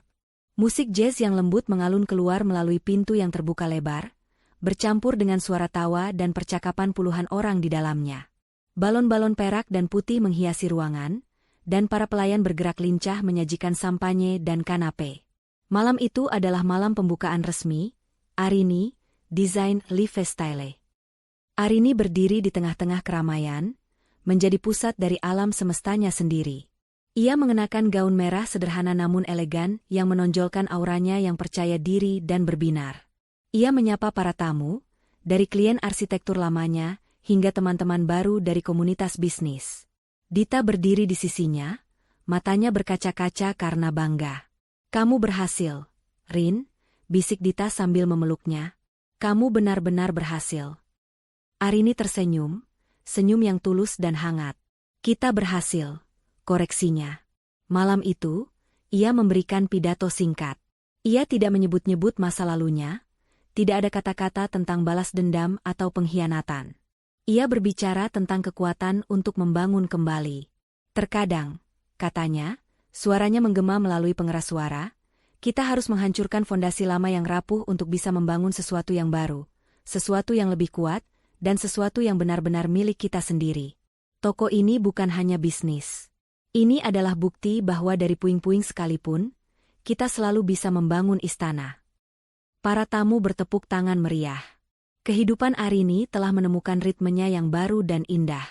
Musik jazz yang lembut mengalun keluar melalui pintu yang terbuka lebar, bercampur dengan suara tawa dan percakapan puluhan orang di dalamnya. Balon-balon perak dan putih menghiasi ruangan, dan para pelayan bergerak lincah menyajikan sampanye dan kanape. Malam itu adalah malam pembukaan resmi, Arini, Desain Lifestyle. Arini berdiri di tengah-tengah keramaian, menjadi pusat dari alam semestanya sendiri. Ia mengenakan gaun merah sederhana namun elegan yang menonjolkan auranya yang percaya diri dan berbinar. Ia menyapa para tamu, dari klien arsitektur lamanya hingga teman-teman baru dari komunitas bisnis. Dita berdiri di sisinya, matanya berkaca-kaca karena bangga. "Kamu berhasil, Rin," bisik Dita sambil memeluknya. "Kamu benar-benar berhasil." Arini tersenyum, senyum yang tulus dan hangat. "Kita berhasil," koreksinya. Malam itu, ia memberikan pidato singkat. Ia tidak menyebut-nyebut masa lalunya, tidak ada kata-kata tentang balas dendam atau pengkhianatan. Ia berbicara tentang kekuatan untuk membangun kembali. "Terkadang," katanya, suaranya menggema melalui pengeras suara, "kita harus menghancurkan fondasi lama yang rapuh untuk bisa membangun sesuatu yang baru, sesuatu yang lebih kuat, dan sesuatu yang benar-benar milik kita sendiri." Toko ini bukan hanya bisnis. Ini adalah bukti bahwa dari puing-puing sekalipun, kita selalu bisa membangun istana. Para tamu bertepuk tangan meriah. Kehidupan Arini telah menemukan ritmenya yang baru dan indah.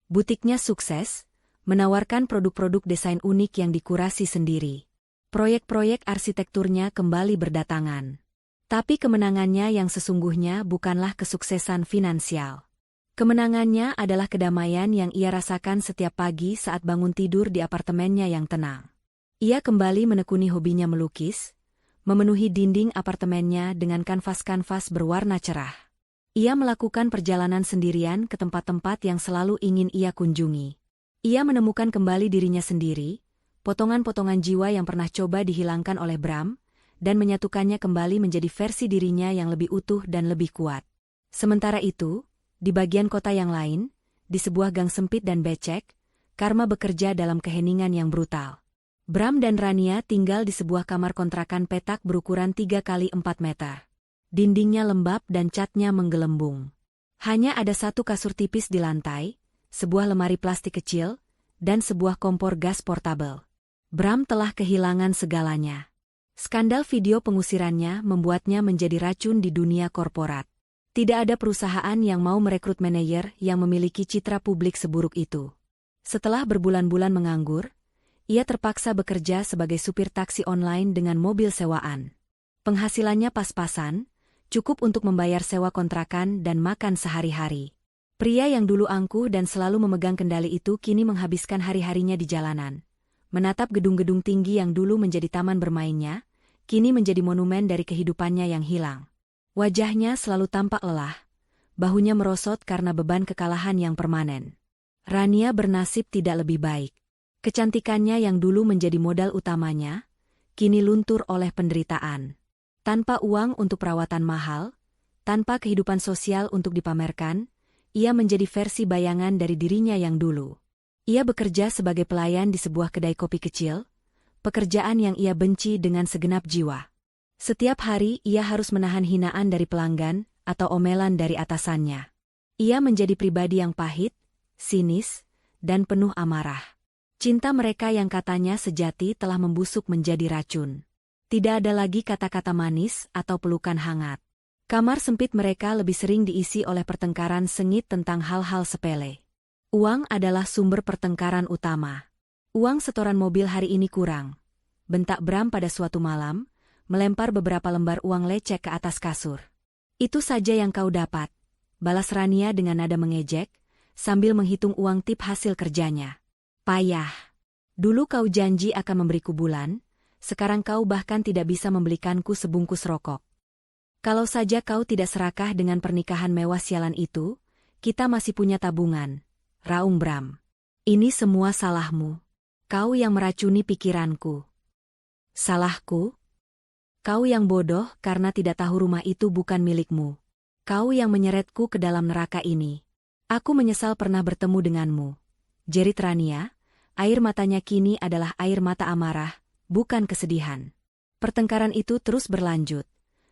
Butiknya sukses, menawarkan produk-produk desain unik yang dikurasi sendiri. Proyek-proyek arsitekturnya kembali berdatangan. Tapi kemenangannya yang sesungguhnya bukanlah kesuksesan finansial. Kemenangannya adalah kedamaian yang ia rasakan setiap pagi saat bangun tidur di apartemennya yang tenang. Ia kembali menekuni hobinya melukis, memenuhi dinding apartemennya dengan kanvas-kanvas berwarna cerah. Ia melakukan perjalanan sendirian ke tempat-tempat yang selalu ingin ia kunjungi. Ia menemukan kembali dirinya sendiri, potongan-potongan jiwa yang pernah coba dihilangkan oleh Bram, dan menyatukannya kembali menjadi versi dirinya yang lebih utuh dan lebih kuat. Sementara itu, di bagian kota yang lain, di sebuah gang sempit dan becek, Karma bekerja dalam keheningan yang brutal. Bram dan Rania tinggal di sebuah kamar kontrakan petak berukuran 3 kali 4 meter. Dindingnya lembab dan catnya menggelembung. Hanya ada satu kasur tipis di lantai, sebuah lemari plastik kecil, dan sebuah kompor gas portabel. Bram telah kehilangan segalanya. Skandal video pengusirannya membuatnya menjadi racun di dunia korporat. Tidak ada perusahaan yang mau merekrut manajer yang memiliki citra publik seburuk itu. Setelah berbulan-bulan menganggur, ia terpaksa bekerja sebagai supir taksi online dengan mobil sewaan. Penghasilannya pas-pasan, cukup untuk membayar sewa kontrakan dan makan sehari-hari. Pria yang dulu angkuh dan selalu memegang kendali itu kini menghabiskan hari-harinya di jalanan. Menatap gedung-gedung tinggi yang dulu menjadi taman bermainnya, kini menjadi monumen dari kehidupannya yang hilang. Wajahnya selalu tampak lelah, bahunya merosot karena beban kekalahan yang permanen. Rania bernasib tidak lebih baik. Kecantikannya yang dulu menjadi modal utamanya, kini luntur oleh penderitaan. Tanpa uang untuk perawatan mahal, tanpa kehidupan sosial untuk dipamerkan, ia menjadi versi bayangan dari dirinya yang dulu. Ia bekerja sebagai pelayan di sebuah kedai kopi kecil, pekerjaan yang ia benci dengan segenap jiwa. Setiap hari ia harus menahan hinaan dari pelanggan atau omelan dari atasannya. Ia menjadi pribadi yang pahit, sinis, dan penuh amarah. Cinta mereka yang katanya sejati telah membusuk menjadi racun. Tidak ada lagi kata-kata manis atau pelukan hangat. Kamar sempit mereka lebih sering diisi oleh pertengkaran sengit tentang hal-hal sepele. Uang adalah sumber pertengkaran utama. "Uang setoran mobil hari ini kurang," bentak Bram pada suatu malam, melempar beberapa lembar uang lecek ke atas kasur. "Itu saja yang kau dapat," balas Rania dengan nada mengejek, sambil menghitung uang tip hasil kerjanya. "Payah. Dulu kau janji akan memberiku bulan, sekarang kau bahkan tidak bisa membelikanku sebungkus rokok. Kalau saja kau tidak serakah dengan pernikahan mewah sialan itu, kita masih punya tabungan," raung Bram. "Ini semua salahmu. Kau yang meracuni pikiranku." "Salahku? Kau yang bodoh karena tidak tahu rumah itu bukan milikmu. Kau yang menyeretku ke dalam neraka ini. Aku menyesal pernah bertemu denganmu. Jerit Rania, air matanya kini adalah air mata amarah, bukan kesedihan. Pertengkaran itu terus berlanjut.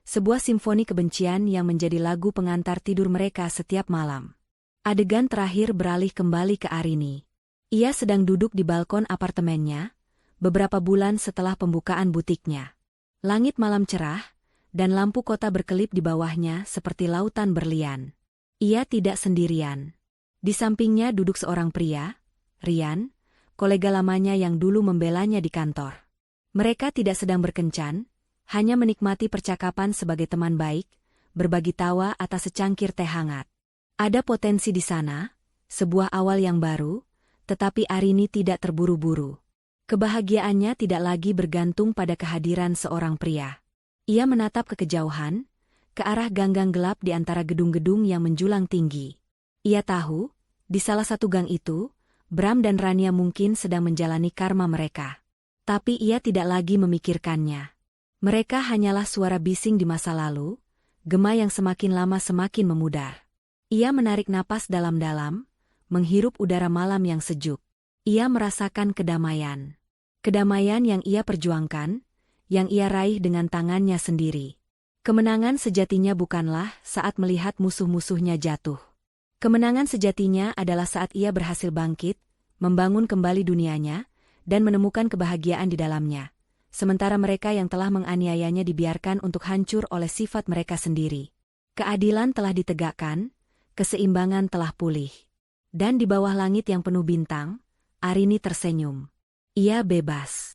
Sebuah simfoni kebencian yang menjadi lagu pengantar tidur mereka setiap malam. Adegan terakhir beralih kembali ke Arini. Ia sedang duduk di balkon apartemennya, beberapa bulan setelah pembukaan butiknya. Langit malam cerah, dan lampu kota berkelip di bawahnya seperti lautan berlian. Ia tidak sendirian. Di sampingnya duduk seorang pria, Rian, kolega lamanya yang dulu membelanya di kantor. Mereka tidak sedang berkencan, hanya menikmati percakapan sebagai teman baik, berbagi tawa atas secangkir teh hangat. Ada potensi di sana, sebuah awal yang baru, tetapi Arini tidak terburu-buru. Kebahagiaannya tidak lagi bergantung pada kehadiran seorang pria. Ia menatap ke kejauhan, ke arah ganggang gelap di antara gedung-gedung yang menjulang tinggi. Ia tahu, di salah satu gang itu, Bram dan Rania mungkin sedang menjalani karma mereka. Tapi ia tidak lagi memikirkannya. Mereka hanyalah suara bising di masa lalu, gema yang semakin lama semakin memudar. Ia menarik napas dalam-dalam, menghirup udara malam yang sejuk. Ia merasakan kedamaian. Kedamaian yang ia perjuangkan, yang ia raih dengan tangannya sendiri. Kemenangan sejatinya bukanlah saat melihat musuh-musuhnya jatuh. Kemenangan sejatinya adalah saat ia berhasil bangkit, membangun kembali dunianya, dan menemukan kebahagiaan di dalamnya. Sementara mereka yang telah menganiayanya dibiarkan untuk hancur oleh sifat mereka sendiri. Keadilan telah ditegakkan, keseimbangan telah pulih. Dan di bawah langit yang penuh bintang, Arini tersenyum. Ia bebas.